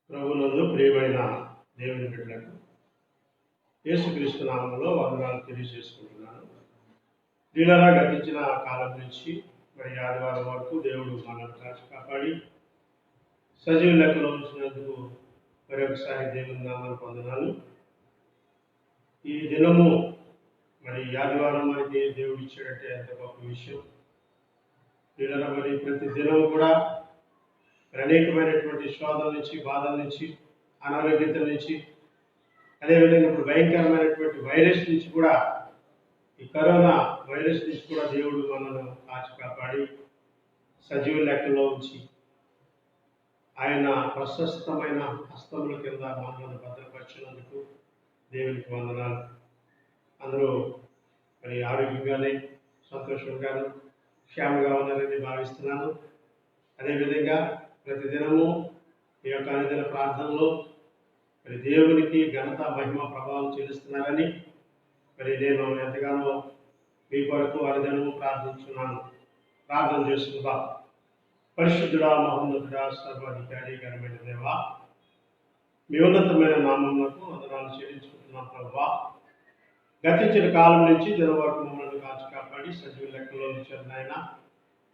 ప్రభునందు ప్రియమైన దేవుని బిడ్డలకు యేసుక్రీస్తు నామములో వందనాలు తెలియజేసుకుంటున్నాను. దీనిలా గతించిన కాలం నుంచి మరి ఆదివారం వరకు దేవుడు మనల్ని కాచి కాపాడి సజీవ లెక్కలో ఉంచినందుకు మరి ఒకసారి దేవుని నామాన్ని పొందనాలు. ఈ దినము మరి ఆదివారం మనకి దేవుడు ఇచ్చాడంటే ఎంత గొప్ప విషయం. దీనిలా మరి ప్రతి దినం కూడా అనేకమైనటువంటి శోధల నుంచి, బాధల నుంచి, అనారోగ్యత నుంచి, అదేవిధంగా ఇప్పుడు భయంకరమైనటువంటి వైరస్ నుంచి కూడా, ఈ కరోనా వైరస్ నుంచి కూడా దేవుడు మనల్ని కాచి కాపాడి సజీవ లెక్కలో ఉంచి ఆయన ప్రశస్తమైన హస్తముల కింద మనల్ని భద్రపరిచినందుకు దేవునికి వందనాలు. అందరూ మరి ఆరోగ్యంగానే, సంతోషంగాను, క్షేమంగా ఉన్నారని భావిస్తున్నాను. అదేవిధంగా ప్రతిదినము ఈ యొక్క అనుదిన ప్రార్థనలో మరి దేవునికి ఘనత, మహిమ, ప్రభావం చెల్లిస్తున్నారని మరి నేను ఎంతగానో మీ కొరకు అనుదినము ప్రార్థించున్నాను. ప్రార్థన చేసుకుందాం. పరిశుద్ధుడా, మహోన్నతుడా, సర్వాధికారి ఘనమైన దేవా, మీ ఉన్నతమైన నామమునకు వందనాలు చెల్లించుకుంటున్నాం. ప్రభువా, గతించిన కాలం నుంచి దినం వరకు మమ్మల్ని కాచి కాపాడి సజీవ లెక్కలో ఉంచారు నాయన.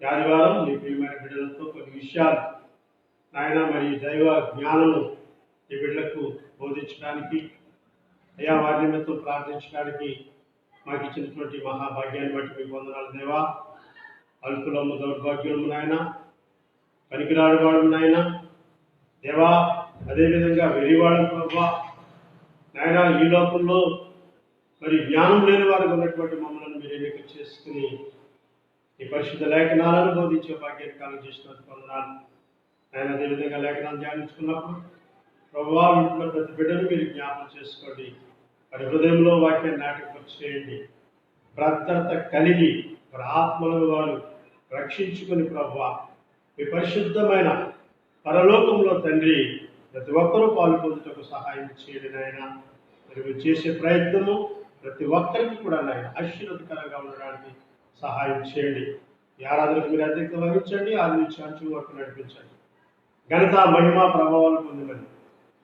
ఆదివారం మీ ప్రియమైన బిడ్డలతో కొన్ని విషయాలు నాయన మరి దైవ జ్ఞానము ఈ బిడ్డలకు బోధించడానికి, అయ్యా వారి నిమిత్తం ప్రార్థించడానికి మాకు ఇచ్చినటువంటి మహాభాగ్యాన్ని బట్టి మీకు వందనాలు దేవా. అల్పులము, దౌర్భాగ్యము నాయన, పనికిరాడు వాడు నాయన దేవా, అదేవిధంగా వెరివాడు ప్రభా నాయన, ఈ లోకంలో మరి జ్ఞానం లేని వారికి ఉన్నటువంటి మమ్మల్ని మీరు ఎన్నిక చేసుకుని ఈ పరిశుద్ధ లేఖనాలను బోధించే భాగ్యాన్ని కలుగజేసినందుకు వందనాలు ఆయన. అదేవిధంగా లేఖనాలు ధ్యానించుకున్నప్పుడు ప్రభువా, ఇంట్లో ప్రతి బిడ్డను మీరు జ్ఞాపకం చేసుకోండి. మరి హృదయంలో వాక్యాన్ని నాటికపరిచి చేయండి. భద్రత కలిగి మరి ఆత్మలను వారు రక్షించుకుని ప్రభువా, మీ పరిశుద్ధమైన పరలోకంలో తండ్రి ప్రతి ఒక్కరూ పాల్పొందుటకు సహాయం చేయండి నాయన. మరి మీరు చేసే ప్రయత్నము ప్రతి ఒక్కరికి కూడా నాయన ఆశీర్వాదకరంగా ఉండడానికి సహాయం చేయండి. ఈ ఆరాధనకు మీరు అధ్యక్షత వహించండి. ఆది నుంచి అంచు వరకు నడిపించండి. ఘనత, మహిమ, ప్రభావాలు పొందమని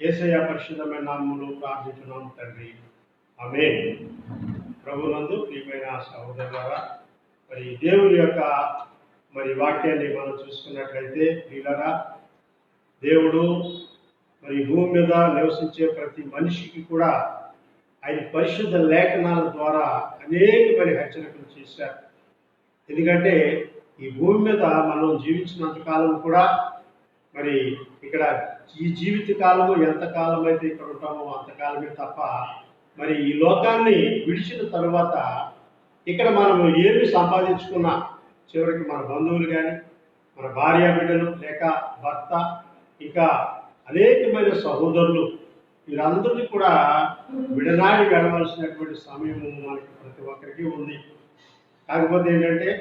యేసయ్య పరిశుద్ధమైన నామములో ప్రార్థించున్నాము తండ్రి, ఆమేన్. ప్రభునందు ప్రియమైన సహోదరులారా, మరి దేవుని యొక్క మరి వాక్యాన్ని మనం చూసుకున్నట్లయితే ప్రియులారా, దేవుడు మరి భూమి మీద నివసించే ప్రతి మనిషికి కూడా ఆయన పరిశుద్ధ లేఖనాల ద్వారా అనేకమైన హెచ్చరికలు చేశారు. ఎందుకంటే ఈ భూమి మీద మనం జీవించినంత కాలం కూడా మరి ఇక్కడ ఈ జీవిత కాలము ఎంతకాలం అయితే ఇక్కడ ఉంటామో అంతకాలమే తప్ప మరి ఈ లోకాన్ని విడిచిన తరువాత ఇక్కడ మనం ఏమి సంపాదించుకున్నా చివరికి మన బంధువులు కానీ, మన భార్య బిడ్డలు, లేక భర్త, ఇంకా అనేకమైన సహోదరులు, వీరందరినీ కూడా విడనాడి వెళ్ళవలసినటువంటి సమయం మనకి ప్రతి ఒక్కరికి ఉంది. కాకపోతే ఏంటంటే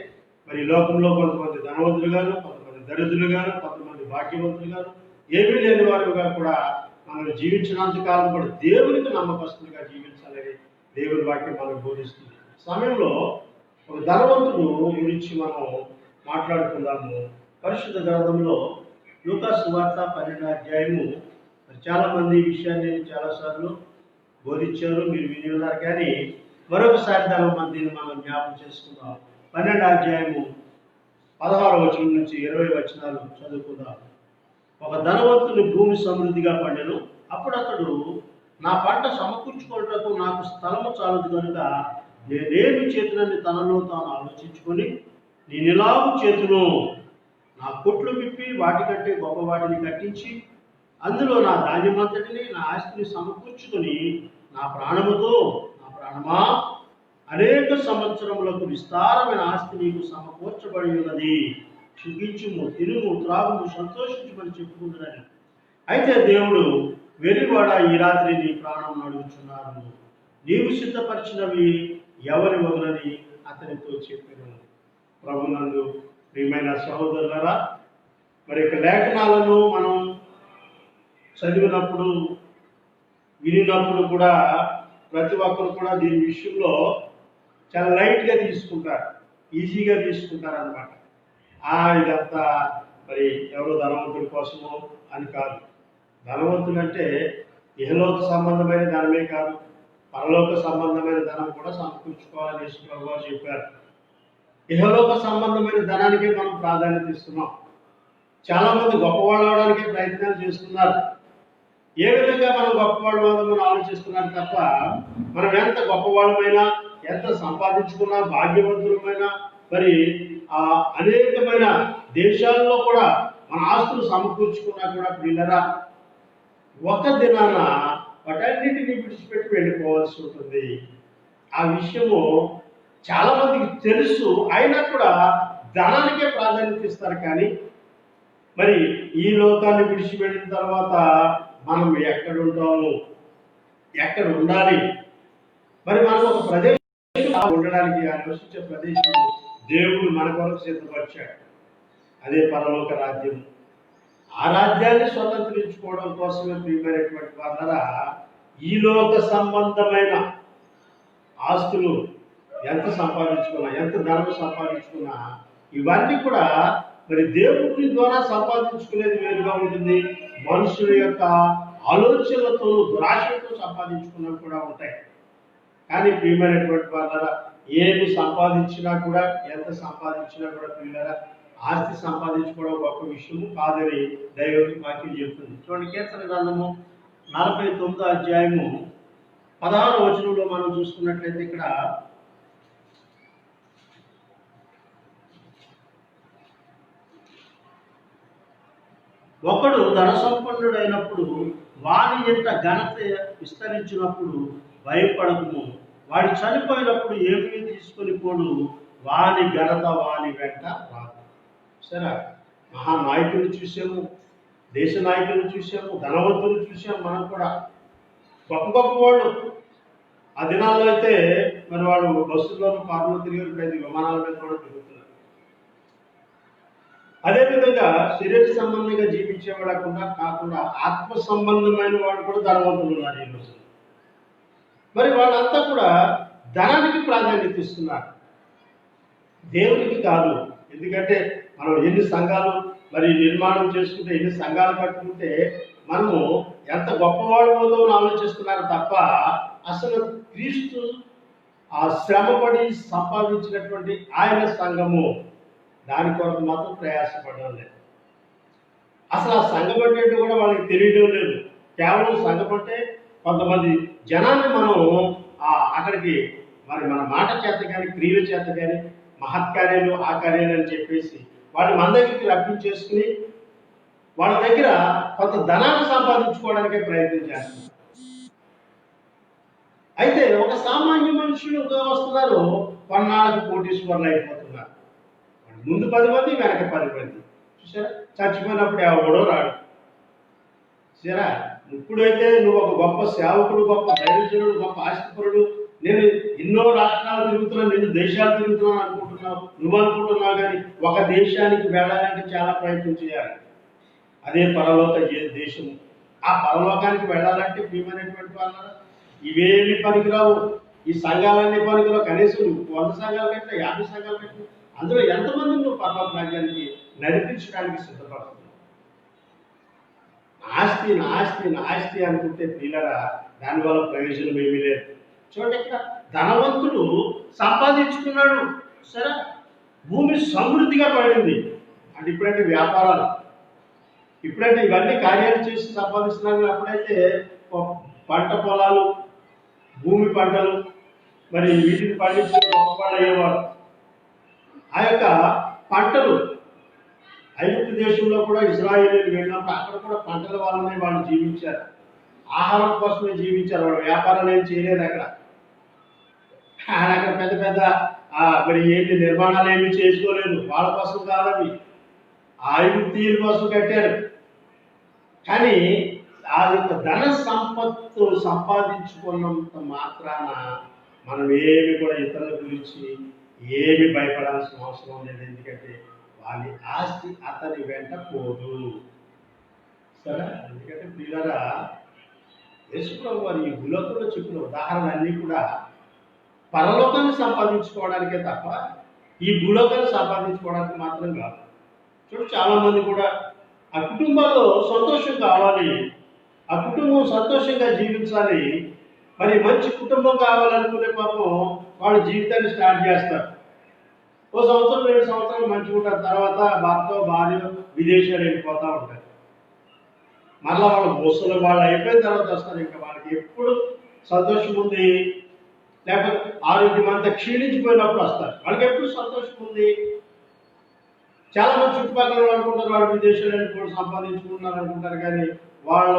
మరి లోకంలో కొంతమంది ధనవంతులు గాను, కొంతమంది దరిద్రులు గాను, కొంతమంది భాగ్యవంతులు గాను, ఏమీ లేని వారుగా కూడా మనం జీవించినంతకాలం కూడా దేవునికి నమ్మకస్తులుగా జీవించాలని దేవుని వాక్యం మనకు బోధిస్తుంది. సమయంలో ఒక ధనవంతుడు గురించి మనం మాట్లాడుకుందాము. పరిశుద్ధ గ్రంథంలో లూకా సువార్త 12వ అధ్యాయము. మరి చాలామంది ఈ విషయాన్ని చాలాసార్లు బోధించారు, మీరు విని ఉన్నారు. కానీ మరొకసారి దీన్ని మనం జ్ఞాపకం చేసుకుందాం. 12వ అధ్యాయము 16వ వచనం నుంచి 20 వచనాలు చదువుకుందాం. ఒక ధనవంతుని భూమి సమృద్ధిగా పండెను. అప్పుడు అతడు, నా పంట సమకూర్చుకోవటకు నాకు స్థలము చాలదు కనుక నేనేమి చేతులని తనలో తాను ఆలోచించుకొని, నేనెలాగూ చేతును, నా కొట్లు విప్పి వాటికంటే గొప్ప వాటిని కట్టించి అందులో నా ధాన్యమంతటిని, నా ఆస్తిని సమకూర్చుకొని, నా ప్రాణమా, అనేక సంవత్సరములకు విస్తారమైన ఆస్తి నీకు సమకూర్చబడి ఉన్నది, సుఖించుము, తినుము, త్రాగుము, సంతోషించుమని చెప్పుకుంటున్నాను. అయితే దేవుడు, వెర్రివాడ, ఈ రాత్రి నీ ప్రాణం అడుగుచున్నాను, నీవు సిద్ధపరిచినవి ఎవరి వదలని అతనితో చెప్పాను. ప్రభునందు ప్రియమైన సహోదరులారా, మరి యొక్క లేఖనాలను మనం చదివినప్పుడు, వినినప్పుడు కూడా ప్రతి ఒక్కరు కూడా దీని విషయంలో చాలా లైట్గా తీసుకుంటారు, ఈజీగా తీసుకుంటారు అన్నమాట. ఇదంతా మరి ఎవరో ధనవంతుడి కోసమో అని కాదు. ధనవంతులు అంటే ఇహలోక సంబంధమైన ధనమే కాదు, పరలోక సంబంధమైన ధనం కూడా సమకూర్చుకోవాలని యేసు ప్రభువు వారు చెప్పారు. ఇహలోక సంబంధమైన ధనానికే మనం ప్రాధాన్యత ఇస్తున్నాం. చాలా మంది గొప్పవాళ్ళు అవడానికే ప్రయత్నాలు చేస్తున్నారు. ఏ విధంగా మనం గొప్పవాళ్ళు మనం ఆలోచిస్తున్నారు తప్ప, మనం ఎంత గొప్పవాళ్ళమైనా, ఎంత సంపాదించుకున్నా, భాగ్యవంతులమైనా, మరి అనేకమైన దేశాల్లో కూడా మన ఆస్తులు సమకూర్చుకున్నా కూడా పిల్లరా ఒక దినాన వాటన్నిటిని విడిచిపెట్టి వెళ్ళిపోవాల్సి ఉంటుంది. ఆ విషయము చాలా మందికి తెలుసు, అయినా కూడా ధనానికే ప్రాధాన్యత ఇస్తారు. కానీ మరి ఈ లోకాన్ని విడిచిపెట్టిన తర్వాత మనం ఎక్కడ ఉంటాము, ఎక్కడ ఉండాలి, మరి మనం ఒక ప్రదేశం ఉండడానికి ఆ నివసించే ప్రదేశం దేవుడు మన కొరకు సిద్ధపరిచాడు. అదే పరలోక రాజ్యం. ఆ రాజ్యాన్ని స్వతంత్రించుకోవడం కోసమే ప్రియమైనటువంటి వాళ్ళరా ఈ లోక సంబంధమైన ఆస్తులు ఎంత సంపాదించుకున్నా, ఎంత ధనం సంపాదించుకున్నా, ఇవన్నీ కూడా మరి దేవుడి ద్వారా సంపాదించుకునేది వేరుగా ఉంటుంది. మనుషుల యొక్క ఆలోచనలతో, దురాశలతో సంపాదించుకున్నవి కూడా ఉంటాయి. కానీ ప్రియమైనటువంటి వాళ్ళరా ఏమి సంపాదించినా కూడా, ఎంత సంపాదించినా కూడా పిల్లరా ఆస్తి సంపాదించుకోవడం గొప్ప విషయము కాదని దైవ వాక్యం చెప్తుంది. చూడండి, కీర్తన గ్రంథము 49వ అధ్యాయము 16వ వచనంలో మనం చూసుకున్నట్లయితే ఇక్కడ ఒకడు ధన సంపన్నుడైనప్పుడు వాని యొక్క ఘనత విస్తరించినప్పుడు భయపడకము, వాడి చనిపోయినప్పుడు ఏమీ తీసుకొని పోడు, వాని ఘనత వాని వెంట రాదు. సరే, మహానాయకులు చూసాము, దేశ నాయకులు చూసాము, ధనవంతులు చూసాము. మనం కూడా గొప్ప గొప్ప వాళ్ళు ఆ దినాల్లో అయితే మరి వాడు బస్సుల్లోనూ కారులో తిరిగి విమానాల మీద కూడా తిరుగుతున్నారు. అదేవిధంగా శరీర సంబంధంగా జీవించేవాడు కాకుండా ఆత్మ సంబంధమైన వాడు కూడా ధనవంతులు ఉన్నారు ఈ రోజు. మరి వాళ్ళంతా కూడా ధనానికి ప్రాధాన్యత ఇస్తున్నారు, దేవునికి కాదు. ఎందుకంటే మనం ఎన్ని సంఘాలు మరి నిర్మాణం చేసుకుంటే, ఎన్ని సంఘాలు కట్టుకుంటే మనము ఎంత గొప్పవాడు పోదామని ఆలోచిస్తున్నారు తప్ప అసలు క్రీస్తు ఆ శ్రమపడి సంపాదించినటువంటి ఆయన సంఘము దాని కొరకు మాత్రం ప్రయాసపడడం లేదు. అసలు ఆ సంఘం అంటే కూడా వాళ్ళకి తెలియడం లేదు. కేవలం సంఘం అంటే కొంతమంది జనాన్ని మనం అక్కడికి మరి మన మాట చేత కానీ, క్రియల చేత కానీ, మహత్కార్యాలు ఆ కార్యాలు అని చెప్పేసి వాళ్ళు మన దగ్గరికి రప్పించేసుకుని వాళ్ళ దగ్గర కొంత ధనాన్ని సంపాదించుకోవడానికే ప్రయత్నం చేస్తున్నారు. అయితే ఒక సామాన్య మనుషులు వస్తున్నారు, కొన్నాళ్ళకు కోటీశ్వర్లు అయిపోతున్నారు. ముందు 10 మంది, వెనక 10 మంది. చూసారా, చచ్చిపోయినప్పుడు ఎవడో రాడు. చూసారా, ఇప్పుడైతే నువ్వు ఒక గొప్ప సేవకుడు, గొప్ప దైవజనుడు, గొప్ప ఆస్తిపరుడు, నేను ఎన్నో రాష్ట్రాలు తిరుగుతున్నాను, ఎన్నో దేశాలు తిరుగుతున్నాను అనుకుంటున్నావు. నువ్వు అనుకుంటున్నావు, కానీ ఒక దేశానికి వెళ్ళాలంటే చాలా ప్రయత్నం చేయాలి. అదే పరలోక దేశము. ఆ పరలోకానికి వెళ్ళాలంటే ప్రియమైనటువంటి వాళ్ళ ఇవేమి పనికిరావు, ఈ సంఘాలన్నీ పనికిరావు. కనీసం నువ్వు 100 సంఘాలు పెట్టినా, 50 సంఘాలు పెట్టినా, అందులో ఎంతమంది నువ్వు పరలోక రాజ్యానికి నడిపించడానికి సిద్ధపడుతున్నావు? నాస్తి అనుకుంటే పిల్లరా దానివల్ల ప్రయోజనం ఏమీ లేదు. చూడండి, ఇక్కడ ధనవంతుడు సంపాదించుకున్నాడు. సరే, భూమి సమృద్ధిగా పడింది. అంటే ఇప్పుడంటే వ్యాపారాలు, ఇప్పుడంటే ఇవన్నీ కార్యాలు చేసి సంపాదిస్తున్నారు. అప్పుడైతే పంట పొలాలు, భూమి పంటలు, మరి వీటిని పండించిన గొప్పవాళ్ళు అయ్యేవారు. ఆ యొక్క పంటలు ఐగుప్తు దేశంలో కూడా ఇజ్రాయేలీలు వెళ్ళినప్పుడు అక్కడ కూడా పంటల వల్లనే వాళ్ళు జీవించారు, ఆహారం కోసమే జీవించారు. వాళ్ళు వ్యాపారాలు ఏం చేయలేదు అక్కడ. అక్కడ పెద్ద పెద్ద మరి ఏంటి నిర్మాణాలు ఏమీ చేసుకోలేదు. వాళ్ళ కోసం కాదవి, ఐగుప్తీయుల కోసం కట్టారు. కానీ ఆ యొక్క ధన సంపత్తు సంపాదించుకున్నంత మాత్రాన మనం ఏమి కూడా ఇతరుల గురించి ఏమి భయపడాల్సిన అవసరం లేదు. ఎందుకంటే వాని ఆస్తి అతని వెంట పోదు. సరే, ఎందుకంటే పిల్లరా యేసుప్రభు వారి ఈ భూలోకంలో చెప్పిన ఉదాహరణలన్నీ కూడా పరలోకాన్ని సంపాదించుకోవడానికే తప్ప ఈ భూలోకాన్ని సంపాదించుకోవడానికి మాత్రం కాదు. చూడు, చాలా మంది కూడా ఆ కుటుంబాల్లో సంతోషం కావాలి, ఆ కుటుంబం సంతోషంగా జీవించాలి. మరి మంచి కుటుంబం కావాలనుకునే పాపం వాళ్ళ జీవితాన్ని స్టార్ట్ చేస్తారు. ఓ సంవత్సరం 2 సంవత్సరాలు మంచిగా ఉంటారు. తర్వాత భర్త భార్య విదేశాలు వెళ్ళిపోతూ ఉంటారు. మళ్ళా వాళ్ళు ముసలి వాళ్ళు అయిపోయిన తర్వాత వస్తారు. ఇంకా వాళ్ళకి ఎప్పుడు సంతోషం ఉంది, లేకపోతే ఆరోగ్యం అంతా క్షీణించిపోయినప్పుడు వస్తారు. వాళ్ళకి ఎప్పుడు సంతోషం ఉంది. చాలా మంది చుట్టుపక్కల అనుకుంటారు వాళ్ళు విదేశాలు వెళ్ళిపోయి సంపాదించుకుంటున్నారు అనుకుంటారు, కానీ వాళ్ళ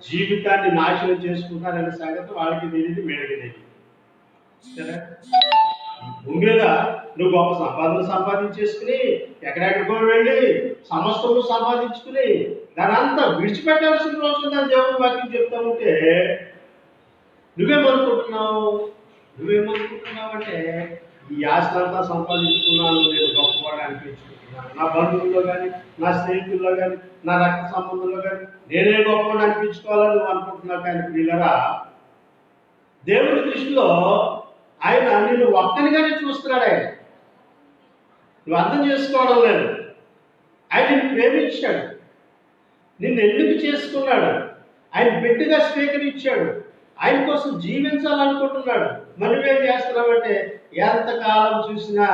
జీవితాన్ని నాశనం చేసుకుంటారనే సంగతి వాళ్ళకి తెలియదు, మేడకి తెలియదు. ఈ భూమి మీద నువ్వు గొప్ప సంపాదన సంపాదించేసుకుని ఎక్కడెక్కడికో వెళ్ళి సమస్తము సంపాదించుకుని దాని అంతా విడిచిపెట్టాల్సిన రోజు దాని దేవుని వాక్యం చెప్తా ఉంటే నువ్వేమనుకుంటున్నావు? అంటే ఈ ఆస్తి అంతా సంపాదించుకున్నాను, నేను గొప్పవాడు అనిపించుకుంటున్నాను. నా బంధువుల్లో కానీ, నా స్నేహితుల్లో కానీ, నా రక్త సంబంధంలో కానీ నేనే గొప్పవాడు అనిపించుకోవాలని నువ్వు అనుకుంటున్నావు. కానీ పిల్లరా, దేవుడి దృష్టిలో ఆయన నిన్ను ఒక్కనిగానే చూస్తున్నాడు. ఆయన నువ్వు అర్థం చేసుకోవడం లేదు. ఆయన నిన్ను ప్రేమించాడు, నిన్ను ఎన్నిక చేసుకున్నాడు, ఆయన బిడ్డగా స్వీకరించాడు, ఆయన కోసం జీవించాలనుకుంటున్నాడు. మనమేం చేస్తున్నామంటే ఎంతకాలం చూసినా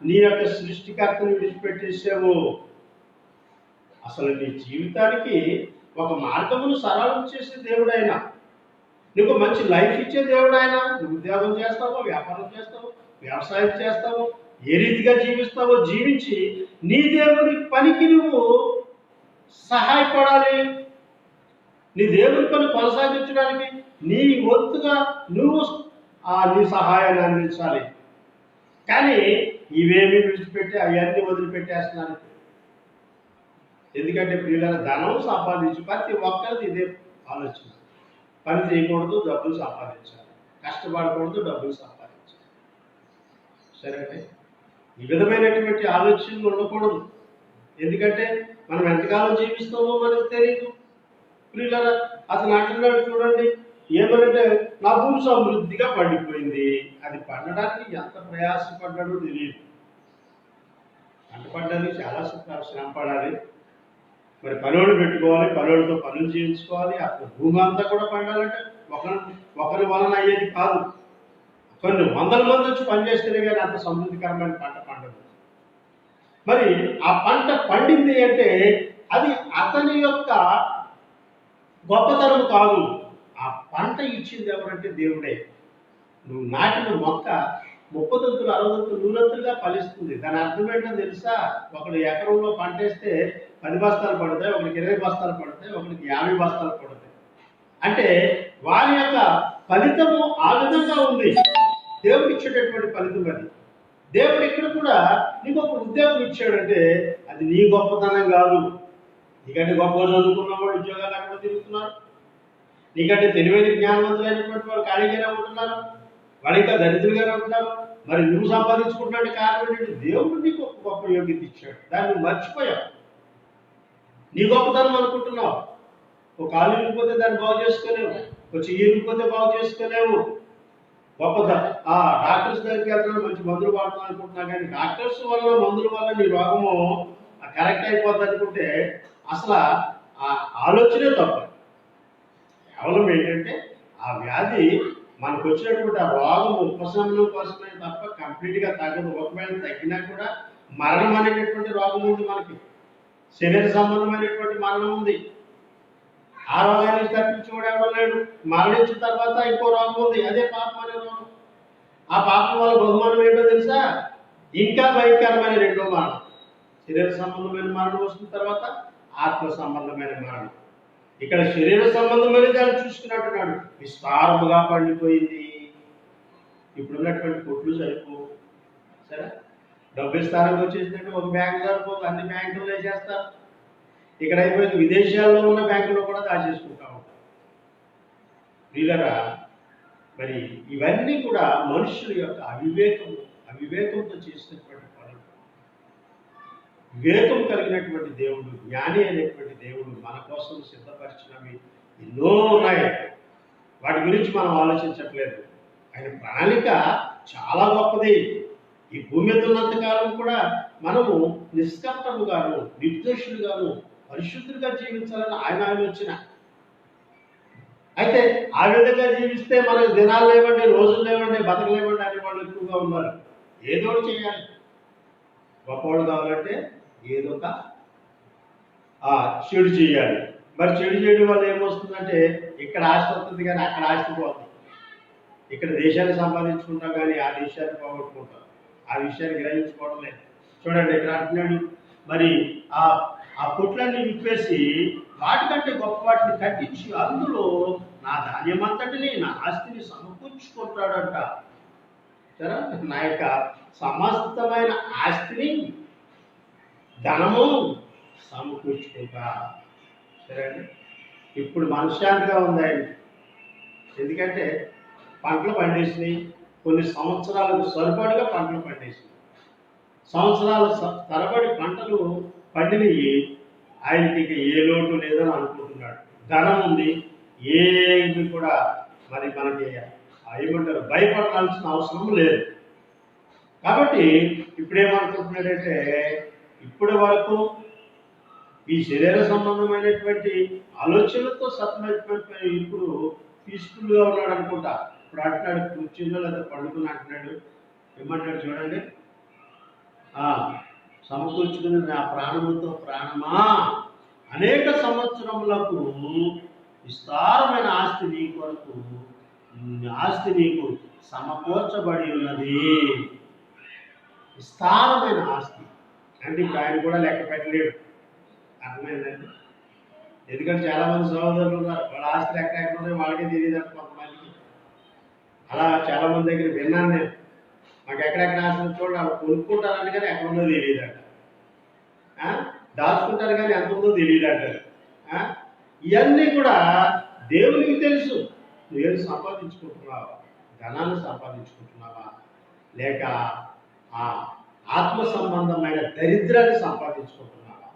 నీ యొక్క సృష్టికర్తను విడిచిపెట్టేసావు. అసలు నీ జీవితానికి ఒక మార్గమును సరళం చేసే దేవుడు ఆయన. నీకు మంచి లైఫ్ ఇచ్చే దేవుడు ఆయన. నువ్వు ఉద్యోగం చేస్తావో, వ్యాపారం చేస్తావో, వ్యవసాయం చేస్తావో, ఏ రీతిగా జీవిస్తావో జీవించి నీ దేవుని పనికి నువ్వు సహాయపడాలి. నీ దేవుని పని కొనసాగించడానికి నీ వంతుగా నువ్వు నీ సహాయాన్ని అందించాలి. కానీ ఇవేమీ విడిచిపెట్టి అవన్నీ వదిలిపెట్టేస్తున్నారు. ఎందుకంటే పిల్లల ధనం సంపాదించి ప్రతి ఒక్కరిది ఇదే ఆలోచన. పని చేయకూడదు, డబ్బులు సంపాదించాలి. కష్టపడకూడదు, డబ్బులు సంపాదించాలి. సరేనే, ఈ విధమైనటువంటి ఆలోచనలు ఉండకూడదు. ఎందుకంటే మనం ఎంతకాలం జీవిస్తామో మనకు తెలియదు. పిల్లల అతను అంటున్నాడు చూడండి, ఏమనంటే నా భూమి సమృద్ధిగా పండిపోయింది. అది పండడానికి ఎంత ప్రయాసపడ్డాడో తెలియదు. పంట పడడానికి చాలా శ్రమ పడాలి. మరి పనులు పెట్టుకోవాలి, పనులతో పనులు చేయించుకోవాలి. అసలు భూమి అంతా కూడా పండాలంటే ఒకరి వలన అయ్యేది కాదు. కొన్ని వందల మంది వచ్చి పనిచేస్తేనే కానీ అంత సమృద్ధికరమైన పంట పండదు. మరి ఆ పంట పండింది అంటే అది అతని యొక్క గొప్పతనం కాదు. ఆ పంట ఇచ్చింది ఎవరంటే దేవుడే. నువ్వు నాటిన మొక్క 30 దంతులు 60 దంతులు 100 దంతులుగా ఫలిస్తుంది. దాని అర్థం ఏంటో తెలుసా? ఒకడు ఎకరంలో పంట వేస్తే 10 బస్తాలు పడతాయి, ఒకరికి 20 బస్తాలు పడతాయి, ఒకరికి 50 బస్తాలు పడతాయి. అంటే వారి యొక్క ఫలితము ఆ విధంగా ఉంది. దేవుడు ఇచ్చేటటువంటి ఫలితం అది. దేవుడు ఇక్కడ కూడా నీకు ఒక ఉద్యోగం ఇచ్చాడంటే అది నీ గొప్పతనం కాదు. నీకంటే గొప్పగా చదువుకున్న వాళ్ళు ఉద్యోగాలు అక్కడ తిరుగుతున్నారు. నీకంటే తెలివైన జ్ఞానవంతులైనటువంటి వాళ్ళు ఖాళీగానే ఉంటున్నారు. వాళ్ళు ఇంకా దరిద్రులుగానే ఉంటున్నారు. మరి నువ్వు సంపాదించుకుంటున్నాడు కారణం ఏంటంటే దేవుడు నీకు ఒక గొప్ప యోగ్యత ఇచ్చాడు. దాన్ని మర్చిపోయావు. నీ గొప్పతనం అనుకుంటున్నావు. ఒక కాలు ఇరిగిపోతే దాన్ని బాగు చేసుకోలేవు, ఒక చెయ్యి ఇరిగిపోతే బాగు చేసుకోలేవు. గొప్ప డాక్టర్స్ దగ్గరికి వెళ్తున్నాడు, మంచి మందులు వాడుతున్నాను అనుకుంటున్నా, కానీ డాక్టర్స్ వల్ల మందుల వల్ల నీ రోగము కరెక్ట్ అయిపోద్ది అనుకుంటే అసలు ఆ ఆలోచనే తప్ప. కేవలం ఏంటంటే ఆ వ్యాధి మనకు వచ్చినటువంటి ఆ రోగం ఉపశమనం కోసమే తప్ప కంప్లీట్గా తగ్గదు. ఒకవేళ తగ్గినా కూడా మరణం అనేటటువంటి రోగం ఉంది మనకి. శరీర సంబంధమైనటువంటి మరణం ఉంది. ఆ రోగానికి తప్పించుకోవడం లేడు. మరణించిన తర్వాత ఇంకో రోగం ఉంది, అదే పాపం అనే రోగం. ఆ పాపం వల్ల బహుమానం ఏంటో తెలుసా? ఇంకా భయంకరమైన రెండో మరణం. శరీర సంబంధమైన మరణం వస్తున్న తర్వాత ఆత్మ సంబంధమైన మరణం. ఇక్కడ శరీర సంబంధమైన దాన్ని చూసుకున్నట్టున్నాడు. విస్తారముగా పండిపోయింది. ఇప్పుడున్నటువంటి కొట్లు సరిపో, సరే డబ్బు విస్తారంగా వచ్చేసినట్టు ఒక బ్యాంకు సరిపోదు, అన్ని బ్యాంకులు వేసేస్తారు. ఇక్కడ అయిపోయింది, విదేశాల్లో ఉన్న బ్యాంకులో కూడా దాచేసుకుంటా ఉంటారు. వీళ్ళరా మరి ఇవన్నీ కూడా మనుషుల యొక్క అవివేకంతో చేసినటువంటి పనులు. వివేకం కలిగినటువంటి దేవుడు, జ్ఞాని అయినటువంటి దేవుడు మన కోసం సిద్ధపరిచినవి ఎన్నో ఉన్నాయి. వాటి గురించి మనం ఆలోచించట్లేదు. ఆయన ప్రణాళిక చాలా గొప్పది. ఈ భూమి మీద ఉన్నంతకాలం కూడా మనము నిష్కపటముగాను, నిర్దోషులుగాను, పరిశుద్ధులుగా జీవించాలని ఆయన ఆలోచన. అయితే ఆ విధంగా జీవిస్తే మనకు దినాలు లేవండి, రోజులు లేవండి, బతకలేవండి అనే వాళ్ళు ఎక్కువగా ఉన్నారు. ఏదో ఒకటి చేయాలి. గొప్పవాళ్ళు కావాలంటే ఏదో ఒక చెడు చేయాలి. మరి చెడు చేయడం వల్ల ఏమొస్తుందంటే ఇక్కడ ఆస్తి వస్తుంది కానీ అక్కడ ఆస్తి పోతుంది. ఇక్కడ దేశాన్ని సంపాదించుకుంటాం కానీ ఆ దేశాన్ని పోగొట్టుకుంటాం. ఆ విషయాన్ని గ్రహించుకోవడం లేదు. చూడండి ఇక్కడ అంటున్నాడు, మరి ఆ ఆ కొట్లన్నీ విప్పేసి వాటికంటే గొప్ప వాటిని కట్టించి అందులో నా ధాన్యమంతటిని, నా ఆస్తిని సమకూర్చుకుంటాడంట. సరే, నా యొక్క సమస్తమైన ఆస్తిని, ధనము సమకూర్చుకుంటా. సరే అండి. ఇప్పుడు మనశ్శాంతిగా ఉంది ఆయన. ఎందుకంటే పంటలు పండేసినాయి, కొన్ని సంవత్సరాలకు సరిపడిగా పంటలు పండేసినాయి. సంవత్సరాల తరబడి పంటలు పండినవి. ఆయనకి ఏ లోటు లేదని అనుకుంటున్నాడు. ధనం ఉంది, ఏమి కూడా మరి మనకి ఏమంటారు భయపడాల్సిన అవసరం లేదు. కాబట్టి ఇప్పుడేమనుకుంటున్నాడంటే ఇప్పటి వరకు ఈ శరీర సంబంధమైనటువంటి ఆలోచనలతో సతమైపోయి ఇప్పుడు పీస్ఫుల్గా ఉన్నాడు అనుకుంటా. ఇప్పుడు అంటున్నాడు కూర్చుందో లేదా పండుకుని అంటున్నాడు. ఏమంటాడు చూడండి, సమకూర్చుకుని నా ప్రాణముతో ప్రాణమా అనేక సంవత్సరములకు విస్తారమైన ఆస్తి నీ కొరకు, ఆస్తి నీకు సమకూర్చబడి ఉన్నది. విస్తారమైన ఆస్తి అంటే ఇప్పుడు ఆయన కూడా లెక్క పెట్టలేడు. అర్థమైందండి. ఎందుకంటే చాలా మంది సహోదరులు ఉన్నారు, వాళ్ళ ఆస్తి లెక్క ఎక్కడ వాళ్ళకే తెలియదు అంట కొంతమందికి. అలా చాలా మంది దగ్గర విన్నాను నేను. మాకు ఎక్కడెక్కడ ఆస్తి చూడండి, వాళ్ళు కొనుక్కుంటారని కానీ ఎక్కడ ఉందో తెలియదు అంట, దాచుకుంటారు కానీ ఎంత ఉందో తెలియదు అంటారు. ఇవన్నీ కూడా దేవునికి తెలుసు. నువ్వేం సంపాదించుకుంటున్నావా? ధనాన్ని సంపాదించుకుంటున్నావా, లేక ఆ ఆత్మ సంబంధమైన దరిద్రాన్ని సంపాదించుకుంటున్నావా?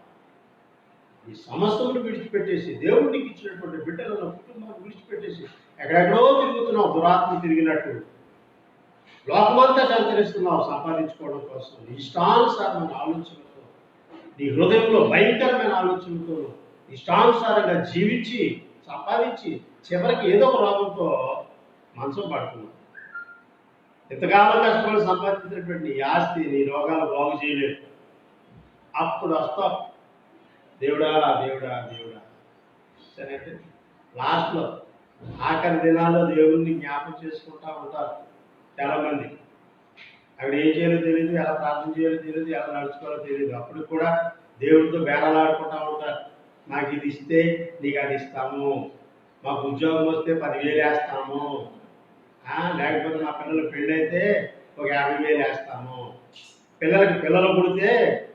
ఈ సమస్తమును విడిచిపెట్టేసి దేవుడికి ఇచ్చినటువంటి బిడ్డలను, కుటుంబాన్ని విడిచిపెట్టేసి ఎక్కడెక్కడో తిరుగుతున్నావు, దురాత్మ తిరిగినట్టు లోకమంతా సంచరిస్తున్నావు సంపాదించుకోవడం కోసం. నీ ఇష్టానుసారమైన ఆలోచనలతో, నీ హృదయంలో భయంకరమైన ఆలోచనలతో ఇష్టానుసారంగా జీవించి సంపాదించి చివరికి ఏదో ఒక రోగంతో మనసు పడుతున్నావు. ఇంతకాలం కష్టపడి సంపాదించినటువంటి నీ ఆస్తి, నీ రోగాలు బాగు చేయలేదు. అప్పుడు వస్తావు దేవుడా దేవుడా దేవుడా. సరే, లాస్ట్లో ఆఖరి దినాల్లో దేవుణ్ణి జ్ఞాపకం చేసుకుంటా ఉంటారు చాలామంది. అక్కడ ఏం చేయాలో తెలియదు, ఎలా ప్రార్థన చేయాలో తెలియదు, ఎలా నడుచుకోవాలో తెలియదు. అప్పుడు కూడా దేవుడితో బేరాలాడుకుంటా ఉంటారు. నాకు ఇది ఇస్తే నీకు అది ఇస్తాము, మాకు ఉద్యోగం వస్తే 10,000 వేస్తాము, లేకపోతే మా పిల్లలు పెళ్ళైతే ఒక 50,000 వేస్తాము, పిల్లలు పుడితే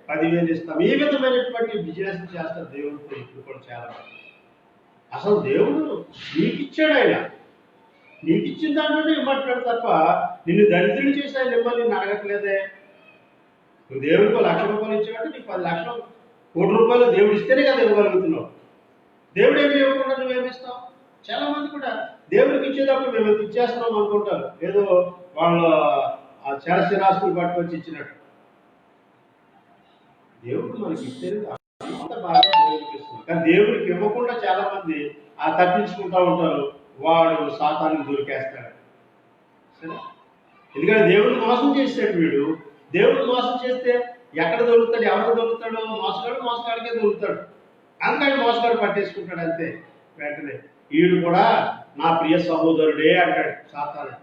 10,000 ఇస్తాము. ఈ విధమైనటువంటి బిజినెస్ చేస్తారు దేవుడితో ఇప్పుడు కూడా చాలా మంది. అసలు దేవుడు నీకు ఇచ్చాడు, ఆయన నీకు ఇచ్చిన దాంట్లోనే ఇవ్వట్లేడు తప్ప నిన్ను దరిద్రులు చేసి ఆయన ఇవ్వాలి నిన్ను అడగట్లేదే. నువ్వు దేవుడికి 1,00,000 రూపాయలు ఇచ్చావంటే నీకు 10 లక్షలు, 1 కోటి రూపాయలు దేవుడు ఇస్తేనే కదా ఇవ్వగలుగుతున్నావు. దేవుడు ఏమి ఇవ్వకుండా నువ్వేమిస్తావు? చాలా మంది కూడా దేవుడికి ఇచ్చేటప్పుడు మేము ఇచ్చేస్తున్నాం అనుకుంటారు, ఏదో వాళ్ళ చరస్థిరాస్తులు పట్టుకొచ్చి ఇచ్చినట్టు. దేవుడు మనకి ఇచ్చేది అంత బాగా దేవుడికి ఇస్తున్నాం, కానీ దేవుడికి ఇవ్వకుండా చాలా మంది తప్పించుకుంటూ ఉంటారు. వాడు సాతానికి దొరికేస్తాడు. సరే, ఎందుకంటే దేవుడిని మోసం చేస్తాడు వీడు. దేవుడిని మోసం చేస్తే ఎక్కడ దొరుకుతాడు, ఎవరు దొరుకుతాడు? మోసగాడికే దొరుకుతాడు. అందుకని మోసగాడు పట్టేసుకుంటాడు అంతే. వెంటనే వీడు కూడా నా ప్రియ సహోదరుడే అంటాడు సాతాను.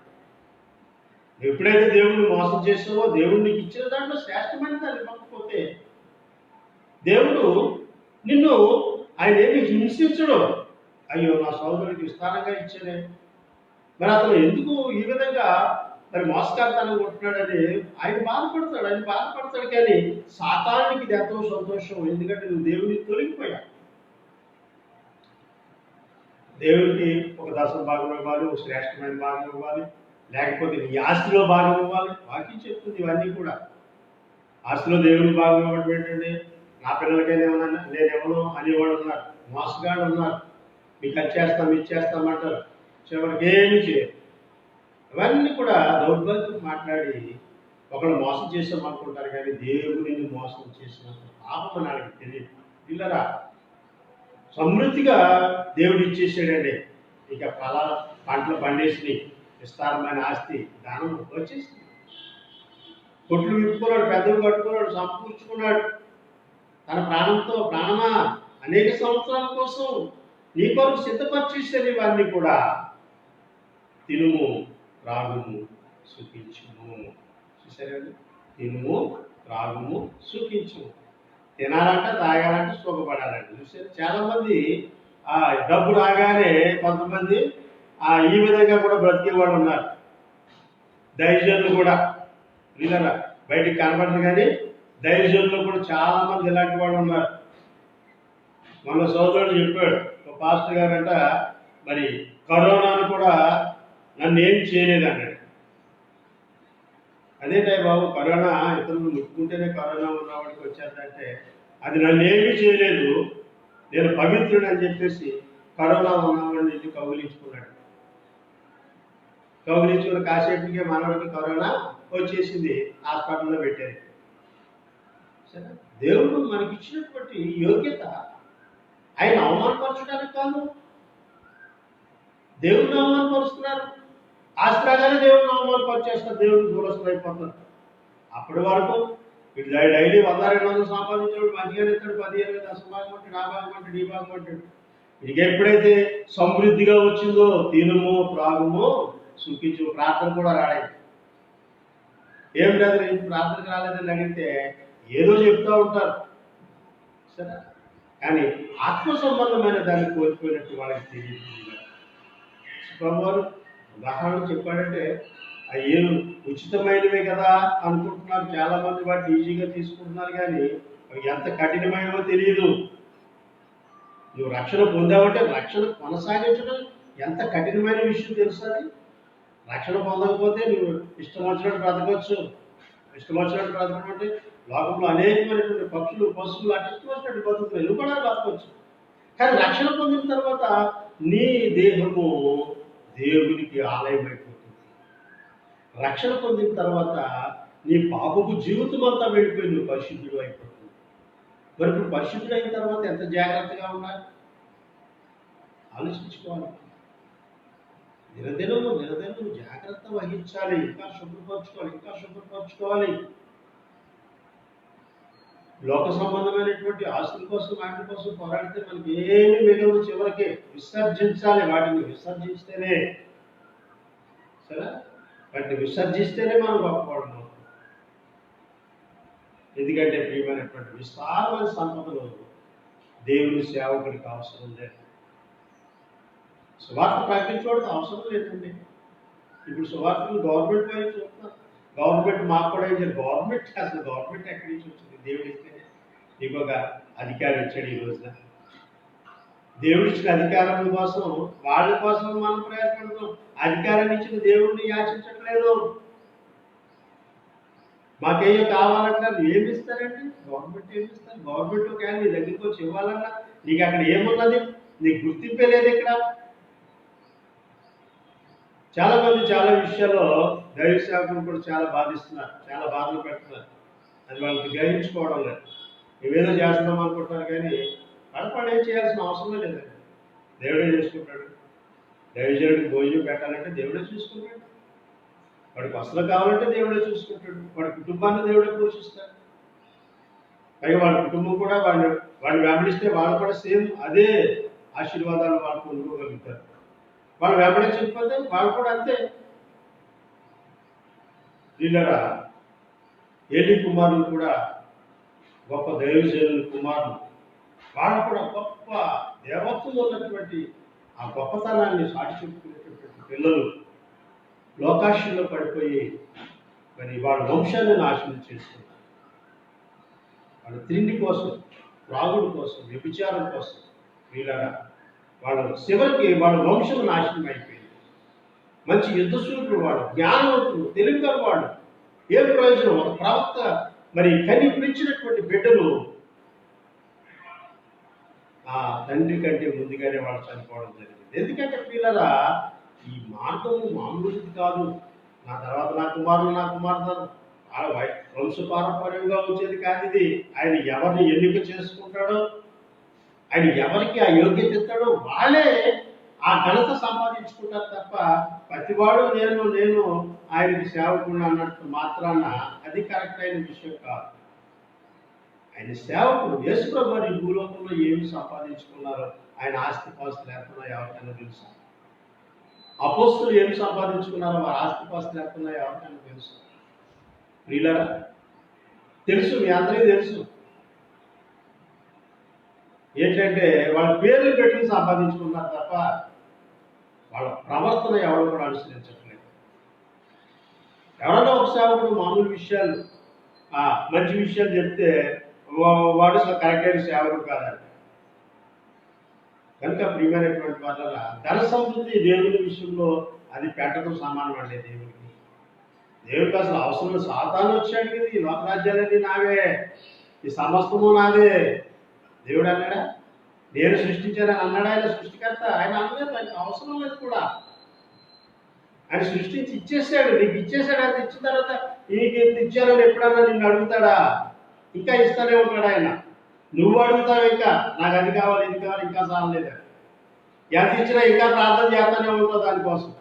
ఎప్పుడైతే దేవుడిని మోసం చేసావో, దేవుడు నీకు ఇచ్చిన దాంట్లో శ్రేష్టమైన దాన్ని ఇవ్వకపోతే దేవుడు నిన్ను ఆయన ఏమి హింసించడు. అయ్యో నా సహోదరుడికి విస్తారంగా ఇచ్చానే, మరి అతను ఎందుకు ఈ విధంగా మరి మోసకారితనం కొట్టున్నాడని ఆయన బాధపడతాడు. కానీ సాతానికి ఇది ఎంతో సంతోషం. ఎందుకంటే నువ్వు దేవుడిని తొలగిపోయా. దేవుడికి ఒక 10వ భాగం ఇవ్వాలి, ఒక శ్రేష్టమైన భాగం ఇవ్వాలి, లేకపోతే నీ ఆస్తిలో భాగం ఇవ్వాలి. వాక్యం చెప్తుంది ఇవన్నీ కూడా. ఆస్తిలో దేవుని భాగం ఇవ్వడం ఏంటండి? నా పిల్లలకైనా ఏమన్నా నేనేమో అనేవాడు ఉన్నారు, మోసగాడు ఉన్నారు, మీకు అది ఇచ్చేస్తామంటారు, చివరికి ఏమి చేయరు. ఇవన్నీ కూడా దౌర్భాగ్యం మాట్లాడి ఒకళ్ళు మోసం చేసామనుకుంటారు, కానీ దేవుడిని మోసం చేసినంత పాపం నాకు తెలియదు. పిల్లరా, సమృద్ధిగా దేవుడు ఇచ్చేసాడండి. ఇక పంటలు పండేసి విస్తారమైన ఆస్తి దానం వచ్చేసింది. కొట్లు విప్పుకున్నాడు, పెద్దలు కట్టుకున్నాడు, సమకూర్చుకున్నాడు. తన ప్రాణమా అనేక సంవత్సరాల కోసం నీ కొరకు సిద్ధపరిచేసారు. ఇవన్నీ కూడా తినుము, త్రాగుము, సుఖించుము. చూసారండి, తినుము, త్రాగుము, సుఖించుము. తినాలంటే తాగాలంటే సుఖపడాలంటే. చూసారు, చాలా మంది డబ్బు రాగానే కొంతమంది ఈ విధంగా కూడా బ్రతికేవాళ్ళు ఉన్నారు. దైవజనులు కూడా విన్నారా, బయటికి కనబడదు కానీ దైవజనులు కూడా చాలా మంది ఇలాంటి వాళ్ళు ఉన్నారు. మన సోదరుడు చెప్పాడు, ఒక పాస్టర్ గారంట, మరి కరోనాను కూడా నన్ను ఏం చేయలేదు అన్నాడు. అదేంటే బాబు, కరోనా ఇతరులు ముట్టుకుంటేనే కరోనా ఉన్నవాడికి వచ్చేదంటే అది నన్ను ఏమీ చేయలేదు, నేను పవిత్రుడు అని చెప్పేసి కరోనా ఉన్నవాడిని వెళ్ళి కౌగిలించుకున్నాడు. కౌగిలించుకున్న కాసేపటికే మనవాడికి కరోనా వచ్చేసింది, హాస్పిటల్లో పెట్టారు. సరే, దేవుడు మనకి ఇచ్చినటువంటి యోగ్యత ఆయన అవమానపరచడానికి కాదు. దేవుడిని అవమానపరుస్తున్నారు, ఆస్త్రాగానే దేవుడిని అవమానపరిచేస్తారు, దేవుడిని దూరస్తులు అయిపోతున్నారు. అప్పటి వరకు వీడు డైలీ 100-200 సంపాదించాడు, మంచిగానే ఇస్తాడు, 15 దశభాగం అంటాడు, ఆ భాగం అంటాడు, ఈ భాగం అంటాడు. ఇక ఎప్పుడైతే సమృద్ధిగా వచ్చిందో తినుము, త్రాగుము, సుఖించు. ప్రార్థన కూడా రాలేదు. ఏం లేదు, నేను ప్రార్థనకు రాలేదని అడిగితే ఏదో చెప్తూ ఉంటారు. సరే, కానీ ఆత్మ సంబంధమైన దాన్ని కోల్పోయినట్టు వాళ్ళకి తెలియదు. ప్రభువారు ఉదాహరణ చెప్పాడంటే అవి ఉచితమైనవే కదా అనుకుంటున్నారు చాలా మంది, వాటిని ఈజీగా తీసుకుంటున్నారు, కానీ అవి ఎంత కఠినమైనవో తెలియదు. నువ్వు రక్షణ పొందావంటే రక్షణ కొనసాగించడం ఎంత కఠినమైన విషయం తెలుస్తుంది. రక్షణ పొందకపోతే నువ్వు ఇష్టం వచ్చినట్టు బ్రతకవచ్చు. ఇష్టం వచ్చినట్టు బ్రతకడం అంటే లోకంలో అనేకమైనటువంటి పక్షులు, పశువులు అటు ఇష్టం వచ్చినట్టు బతుకుతాయి, నువ్వు కూడా బ్రతకవచ్చు. కానీ రక్షణ పొందిన తర్వాత నీ దేహము దేవునికి ఆలయం అయిపోతుంది. రక్షణ పొందిన తర్వాత నీ పాపపు జీవితం అంతా వెళ్ళిపోయి నువ్వు పరిశుద్ధుడు అయిపోతుంది. మరి ఇప్పుడు పరిశుద్ధుడు అయిన తర్వాత ఎంత జాగ్రత్తగా ఉండాలి ఆలోచించుకోవాలి. దినదినము జాగ్రత్త వహించాలి. ఇంకా శుభ్రపరచుకోవాలి. లోక సంబంధమైనటువంటి ఆస్తుల కోసం, వాటి కోసం పోరాడితే మనకి ఏమి మిగలదు. చివరికి విసర్జించాలి. వాటిని విసర్జిస్తేనే, సరే, వాటిని విసర్జిస్తేనే మనం గొప్పవాడము. ఎందుకంటే ప్రియమైనటువంటి విస్తారమైన సంపదలు దేవుని సేవకుడికి అవసరం లేదు. సువార్త ప్రకటించడానికి అవసరం లేదండి. ఇప్పుడు సువార్తలు గవర్నమెంట్ వైపు చూస్తున్నారు. గవర్నమెంట్ మాకు కూడా ఏం చేయాలి? గవర్నమెంట్ ఎక్కడి నుంచి వచ్చింది? దేవుడు ఇస్తేనే. నీకు ఒక అధికారం ఇచ్చాడు. ఈ రోజున దేవుడు ఇచ్చిన అధికారం కోసం, వాళ్ళ కోసం మనం ప్రయత్నిస్తున్నాం. అధికారాన్ని ఇచ్చిన దేవుడిని యాచించట్లేదు. మాకేమో కావాలంటారు, ఏమి ఇస్తారండి? గవర్నమెంట్ ఏమి ఇస్తారు? గవర్నమెంట్ ఒకవేళ నీ దగ్గరికి వచ్చి ఇవ్వాలన్నా నీకు అక్కడ ఏమున్నది? నీకు గుర్తింపే లేదు. ఇక్కడ చాలా మంది చాలా విషయాల్లో దైవ సేవకులు కూడా చాలా బాధిస్తున్నారు, చాలా బాధలు పెడుతున్నారు. అది వాళ్ళకి గ్రహించుకోవడం లేదు. ఏవేదో చేస్తున్నాం అనుకుంటున్నారు, కానీ వాళ్ళ ఏం చేయాల్సిన అవసరం లేదండి. దేవుడే చేసుకుంటాడు. దైవజనుడికి భోజనం పెట్టాలంటే దేవుడే చూసుకుంటాడు. వాడికి వస్త్రం కావాలంటే దేవుడే చూసుకుంటాడు. వాడి కుటుంబాన్ని దేవుడే పోషిస్తాడు. పైగా వాళ్ళ కుటుంబం కూడా వాడిని వెంబడిస్తే వాళ్ళు కూడా సేమ్ అదే ఆశీర్వాదాలు వాళ్ళు పొందుకోగలుగుతారు. వాళ్ళు వెంబడించకపోతే వాళ్ళు కూడా అంతే. వీళ్ళరా ఏలి కుమారులు కూడా గొప్ప దైవజనుల కుమారులు. వాళ్ళు కూడా గొప్ప దేవత్వం ఉన్నటువంటి ఆ గొప్పతనాన్ని సాటి చెప్పుకునేటటువంటి పిల్లలు లోకాశంలో పడిపోయి మరి వాళ్ళ వంశాన్ని నాశనం చేసుకున్నారు. వాళ్ళ తిండి కోసం, త్రాగుడు కోసం, వ్యభిచారం కోసం వీళ్ళరా వాళ్ళ చివరికి వాళ్ళ వంశం నాశనం అయిపోయింది. మంచి యుద్ధశూరులు వాడు, జ్ఞానవంతులు, తెలివిగల వాడు. ఏ ప్రయోజనం? ఒక ప్రవక్త మరి కనిపించినటువంటి బిడ్డలు ఆ తండ్రి కంటే ముందుగానే వాళ్ళు చనిపోవడం జరిగింది. ఎందుకంటే పిల్లరా ఈ మార్గము మామూలుది కాదు. నా తర్వాత నా కుమార్తెలు వంశపారంపర్యంగా వచ్చేది కాదు ఇది. ఆయన ఎవరిని ఎన్నిక చేసుకుంటాడో, ఆయన ఎవరికి ఆ యోగ్యత ఇస్తాడో వాళ్ళే ఆ ఘనత సంపాదించుకుంటారు తప్ప ప్రతివాడు నేను నేను ఆయనకి సేవకుడు అన్నట్టు మాత్రాన అది కరెక్ట్ అయిన విషయం కాదు. ఆయన సేవకుడు. యేసుప్రభు వారు ఈ భూలోకంలో ఏమి సంపాదించుకున్నారో, ఆయన ఆస్తిపాస్తులు ఎంతనో ఎవరికైనా తెలుసు. అపోస్తులు ఏమి సంపాదించుకున్నారో వారి ఆస్తిపాస్తులు ఎంతనో ఎవరికైనా తెలుసు. ప్రియులారా, తెలుసు, మీ అందరికీ తెలుసు. ఏంటంటే వాళ్ళ పేర్లు పెట్టి సంపాదించుకున్నారు తప్ప వాళ్ళ ప్రవర్తన ఎవరు కూడా అనుసరించట్లేదు. ఎవరన్నా ఒక సేవకుడు మామూలు విషయాలు, మంచి విషయాలు చెప్తే వాడు కరెక్ట్ అయిన సేవకుడు కాదండి. కనుక ప్రియమైనటువంటి వాళ్ళ ధన సమృద్ధి దేవుని విషయంలో అది పెట్టడం సమానం అండి. దేవుడికి అసలు అవసరం. సాతాను వచ్చాడు కదా, ఈ లోకరాజ్యాలన్నీ నావే, ఈ సమస్తము నాదే. దేవుడు అన్నాడా? నేను సృష్టించానని అన్నాడు. ఆయన సృష్టికర్త. ఆయన అనలేదు, ఆయనకు అవసరం లేదు కూడా. ఆయన సృష్టించి ఇచ్చేసాడు, నీకు ఇచ్చేసాడు. అది ఇచ్చిన తర్వాత నీకు ఇచ్చానని ఎప్పుడన్నా నిన్ను అడుగుతాడా? ఇంకా ఇస్తానే ఉంటాడు ఆయన. నువ్వు అడుగుతావు ఇంకా, నాకు అది కావాలి, ఇది కావాలి, ఇంకా చాలలేదు. ఎంత ఇచ్చినా ఇంకా ప్రార్థన చేస్తూనే ఉంటావు దానికోసం.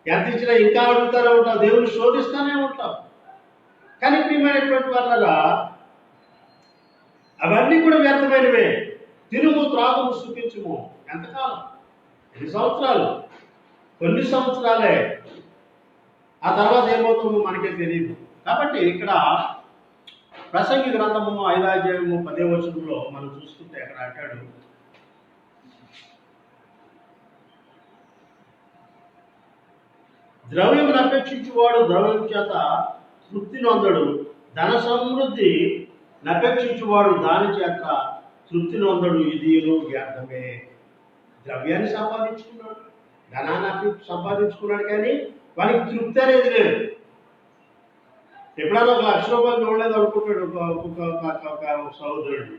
ఎంత ఇచ్చినా ఇంకా అడుగుతూనే ఉంటావు, దేవుని శోధిస్తూనే ఉంటావు. కానీ ప్రియమైనటువంటి వాళ్ళ అవన్నీ కూడా వ్యర్థమైనవే. తినుము త్రాగుము సుఖించుము. ఎంతకాలం? 10 సంవత్సరాలు, కొన్ని సంవత్సరాలే. ఆ తర్వాత ఏమవుతుందో మనకే తెలియదు. కాబట్టి ఇక్కడ ప్రసంగి గ్రంథము 5వ అధ్యాయము 10వ వచనంలో మనం చూస్తుంటే అక్కడ అంటాడు, ద్రవ్యమును అపేక్షించువాడు ద్రవ్యం చేత తృప్తి నొందడు, ధన సమృద్ధి నపేక్షించువాడు దాని చేత తృప్తి నొందడు, ఇది వ్యర్థమే. ద్రవ్యాన్ని సంపాదించుకున్నాడు, ధనాన్ని సంపాదించుకున్నాడు, కానీ వానికి తృప్తి అనేది లేదు. ఎప్పుడైనా 1,00,000 రూపాయలు చూడలేదు అనుకుంటాడు ఒక సహోదరుడు.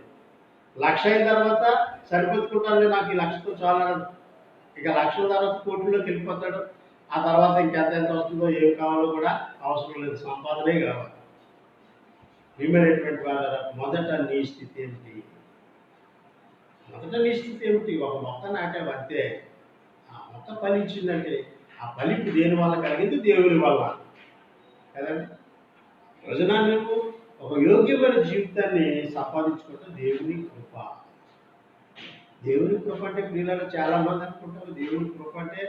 1,00,000 అయిన తర్వాత సరిపెట్టుకుంటాను, నాకు ఈ 1,00,000తో చాలా. ఇక 1,00,000 తర్వాత కోట్లలోకి వెళ్ళిపోతాడు. ఆ తర్వాత ఇంకెంత వస్తుందో, ఏం కావాలో కూడా అవసరం లేదు, సంపాదనే కావాలి. ప్రియమైనటువంటి వాళ్ళ మొదట నీ స్థితి ఏమిటి? ఒక మొక్క నాటావు అంతే. ఆ మొక్క ఫలించిందంటే ఆ ఫలింపు దేని వల్ల కలిగింది? దేవుని వల్ల కదండి. రోజున నువ్వు ఒక యోగ్యమైన జీవితాన్ని సంపాదించుకుంటే దేవుని కృప. దేవుని కృప అంటే ప్రియులలో చాలా మంది అనుకుంటారు, దేవుని కృప అంటే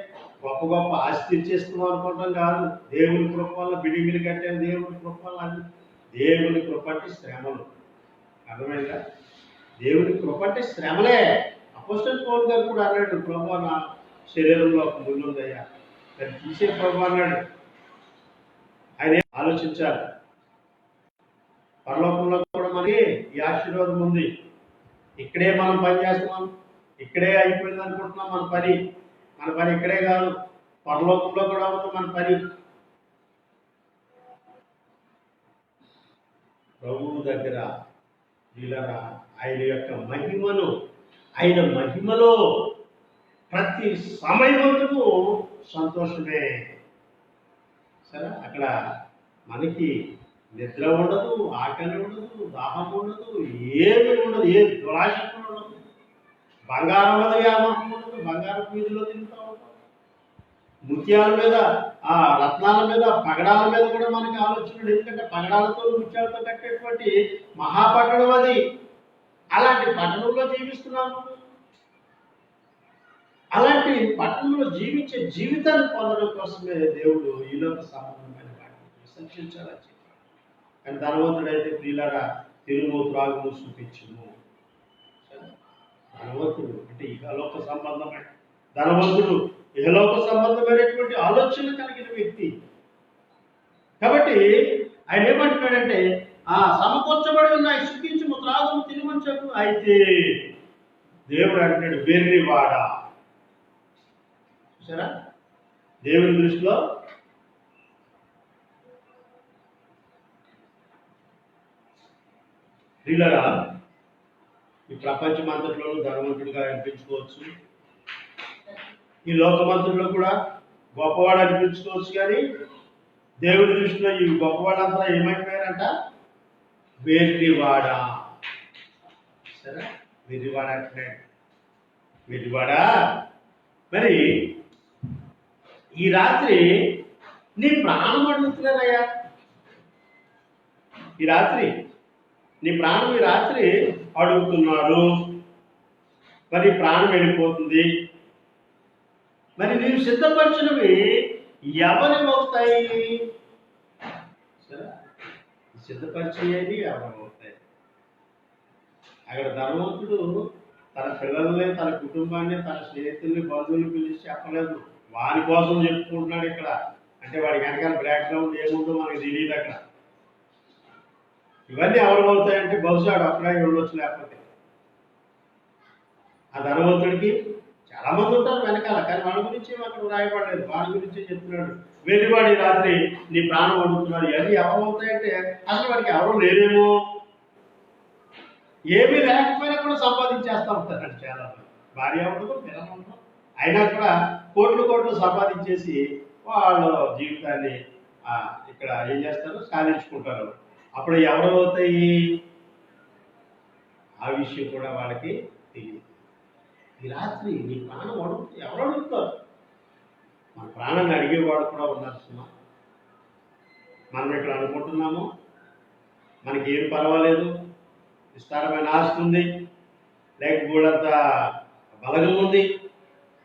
గొప్ప గొప్ప ఆస్తి ఇచ్చేస్తున్నాం అనుకుంటాం. కాదు. దేవుని కృప వల్ల బిల్డింగ్లు కట్టాను, దేవుని కృప వల్ల అది. దేవుని కృప అంటే శ్రమలు. అర్థమైందా? దేవుని కృప అంటే శ్రమలే. అపోస్తలుడైన పౌలు గారు కూడా అన్నాడు, ప్రభు నా శరీరంలో ఒక ముళ్ళు ఉందయ్యా, దాన్ని తీసే ప్రభు అన్నాడు. ఆయన ఆలోచించాలి. పరలోకంలో కూడా మనకి ఈ ఆశీర్వాదం ఉంది. ఇక్కడే మనం పని చేస్తున్నాం, ఇక్కడే అయిపోయింది అనుకుంటున్నాం మన పని ఇక్కడే కాదు, పరలోకంలో కూడా ఉంది మన పని. ప్రభువు దగ్గర వీళ్ళరా ఆయన యొక్క మహిమను, ఆయన మహిమలో ప్రతి సమయమంతకు సంతోషమే. సరే, అక్కడ మనకి నిద్ర ఉండదు, ఆకలి ఉండదు, దాహం ఉండదు, ఏమి ఉండదు, ఏ దురాశ ఉండదు, బంగారం మీద వ్యామోహం ఉండదు, బంగారం వీధిలో తింటూ ఉంటాం. ముత్యాల మీద, ఆ రత్నాల మీద, పగడాల మీద కూడా మనకి ఆలోచనలు. ఎందుకంటే పగడాలతో ముత్యాలతో కట్టేటువంటి మహాపట్టణం అది. అలాంటి పట్టణంలో జీవిస్తున్నాము. అలాంటి పట్టణంలో జీవించే జీవితాన్ని పొందడం కోసమే దేవుడు ఈలోక సంబంధమైన వాటిని విసర్జించాలని చెప్పాడు. కానీ ధనవంతుడైతే ప్రియులారా తిరుము త్రాగుము చూపించుము. ధనవంతుడు అంటే ఇహలోక సంబంధమైన ధనవంతుడు, ఇహలోక సంబంధమైనటువంటి ఆలోచన కలిగిన వ్యక్తి. కాబట్టి ఆయన ఏమంటున్నాడంటే, సమకూర్చబడి ఉన్నాయి, సుఖించుము త్రాగుము తినమని చెప్పు. అయితే దేవుడు అంటున్నాడు, వెర్రివాడా. చూసారా, దేవుని దృష్టిలో ప్రియులారా ఈ ప్రపంచమంతటిలోనూ ధనవంతుడిగా అనిపించుకోవచ్చు, ఈ లోకమంతటిలో కూడా గొప్పవాడు అనిపించుకోవచ్చు. కానీ దేవుడి దృష్టిలో ఈ గొప్పవాడంతా ఏమైపోయారంట? వెర్రివాడా. సరే, వెర్రివాడా అంటున్నాడు. వెర్రివాడా, మరి ఈ రాత్రి నీ ప్రాణం అడుగుతున్నారయ్యా. ఈ రాత్రి నీ ప్రాణం ఈ రాత్రి అడుగుతున్నారు. మరి ప్రాణం వెళ్ళిపోతుంది. మరి నీవు సిద్ధపరిచినవి ఎవరి అవుతాయి? సిద్ధపరిచేది ఎవరు అవుతాయి? అక్కడ ధనవంతుడు తన పిల్లల్ని, తన కుటుంబాన్ని, తన స్నేహితుల్ని, బంధువులు పిలిచి చెప్పలేదు. వాని కోసం చెప్పుకుంటున్నాడు ఇక్కడ. అంటే వాడి వెనకాల బ్యాక్గ్రౌండ్ ఏముందో మనకు తెలియదు అక్కడ. ఇవన్నీ ఎవరు అవుతాయంటే బహుశా అక్కడే ఉండొచ్చు. లేకపోతే ఆ ధనవంతుడికి చాలా మంది ఉంటారు వెనకాల, కానీ వాళ్ళ గురించి అక్కడ రాయబడలేదు. వాడి గురించే చెప్తున్నాడు. వెళ్ళివాడి రాత్రి నీ ప్రాణం అడుగుతున్నాడు. ఇవన్నీ ఎవరు అవుతాయంటే అసలు వాడికి ఎవరు లేరేమో, ఏమీ లేకపోయినా కూడా సంపాదించేస్తూ ఉంటారండి చాలా మంది. భార్య ఉండదు, పిల్లలు ఉండదు, అయినా కూడా కోట్లు కోట్లు సంపాదించేసి వాళ్ళ జీవితాన్ని ఇక్కడ ఏం చేస్తారు, సాధించుకుంటారు. అప్పుడు ఎవరు అవుతాయి? ఆ విషయం కూడా వాళ్ళకి తెలియదు. ఈ రాత్రి నీ ప్రాణం ఎవరు అడుగుతారు? మన ప్రాణాన్ని అడిగేవాడు కూడా ఉన్నారు సుమా. మనం ఇక్కడ అనుకుంటున్నాము మనకి ఏం పర్వాలేదు, విస్తారమైన ఆస్తి ఉంది, లేకపోతే బలగం ఉంది,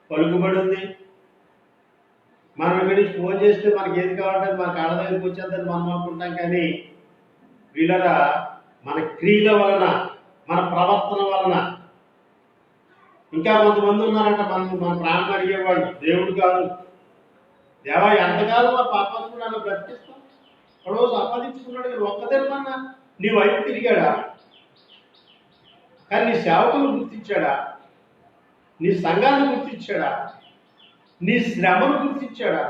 పలుకుబడి ఉంది, మనం ఇక్కడి నుంచి ఫోన్ చేస్తే మనకి ఏది కావాలంటే మనకు ఆడ దగ్గరికి వచ్చేద్దని మనం అనుకుంటాం. కానీ వీళ్ళరా మన క్రియల వలన, మన ప్రవర్తన వలన ఇంకా కొంతమంది ఉన్నారంట మన ప్రాణం అడిగేవాళ్ళు. దేవుడు కాదు, దేవా ఎంతకాలం మా పాపాత్మ నన్ను బ్రతికిస్తాం, ఎక్కడో సంపాదించుకున్నాడు కానీ ఒక్కదేమన్నా నీ వైపు తిరిగాడా? కానీ నీ సేవకులను గుర్తించాడా? నీ సంఘాన్ని గుర్తించాడా? నీ శ్రమను గుర్తించాడా?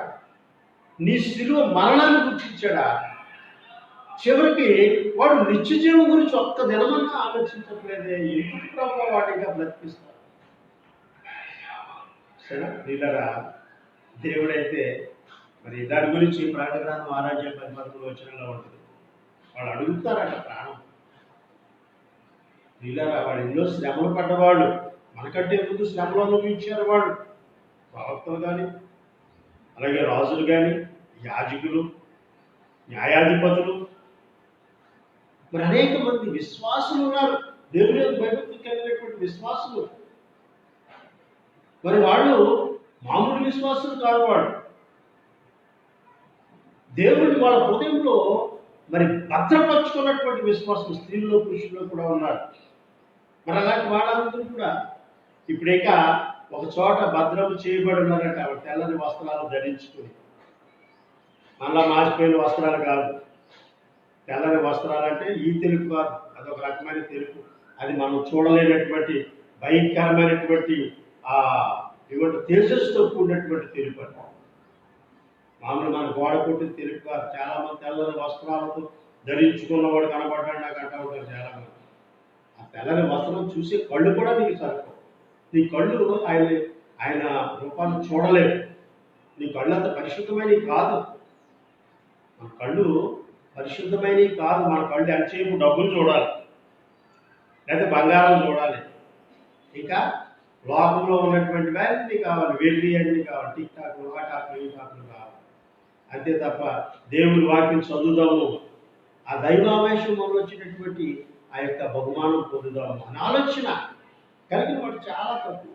నీ శిలువ మరణాన్ని గుర్తించాడా? చివరికి వాడు నిత్య జీవం గురించి ఒక్క దినమన్నా ఆలోచించట్లేదే. ఎందుకు ప్రభావ వాడిగా బ్రతికిస్తాడు? సరే వీళ్ళరా దేవుడైతే మరి దాని గురించి ప్రకటన గ్రంథం 6:13 వచనంలో ఉంటుంది. వాళ్ళు అడుగుతారట ప్రాణం. వీళ్ళరా వాడు ఎన్నో శ్రమలు పడ్డవాళ్ళు, మనకంటే ముందు శ్రమలు అనుభవించారు వాళ్ళు. ప్రవక్తలు కానీ, అలాగే రాజులు కానీ, యాజకులు, న్యాయాధిపతులు, మరి అనేక మంది విశ్వాసులు ఉన్నారు. దేవుని యొక్క భయభక్తి కలిగినటువంటి విశ్వాసులు. మరి వాళ్ళు మామూలు విశ్వాసులు కాదు. వాళ్ళు దేవుడిని వాళ్ళ హృదయంలో మరి భద్రపరుచుకున్నటువంటి విశ్వాసులు స్త్రీల్లో పురుషుల్లో కూడా ఉన్నారు. మరి అలాంటి వాళ్ళందరూ కూడా ఇప్పుడేక ఒక చోట భద్రం చేయబడి ఉన్నారంట. తెల్లని వస్త్రాలు ధరించుకుని, మళ్ళా మాసిపోయిన వస్త్రాలు కాదు, తెల్లని వస్త్రాలు అంటే ఈ తెలుపు కాదు, అదొక రకమైన తెలుపు. అది మనం చూడలేనటువంటి భయంకరమైనటువంటి ఇటువంటి తేజస్సుతో కూడినటువంటి తెలుపు అంట. మామూలు మన గోడ కొట్టిన తెలుపు కాదు. చాలా మంది తెల్లని వస్త్రాలతో ధరించుకున్నవాడు కనబడ్డాడు నాకు అంటా ఉంటారు చాలా మంది. ఆ తెల్లని వస్త్రం చూసే కళ్ళు కూడా నీకు సరిపో. నీ కళ్ళు ఆయన రూపాన్ని చూడలేవు. నీ కళ్ళు అంత పరిశుద్ధమైనవి కాదు. మన కళ్ళు పరిశుద్ధమైనవి కాదు. మన కళ్ళు ఎంతసేపు డబ్బులు చూడాలి, లేదా బంగారం చూడాలి, ఇంకా లోకంలో ఉన్నటువంటి అన్నీ కావాలి, వెర్రి అన్నీ కావాలి, టిక్ టాక్లు, ఆ టాక్లు, ఈ టాక్లు కావాలి. అంతే తప్ప దేవుని వాక్యం చదువుదాము, ఆ దైవావేశం మనలో వచ్చినటువంటి ఆ యొక్క బహుమానం పొందుదాము అని ఆలోచన కలిగిన వాడు చాలా తక్కువ.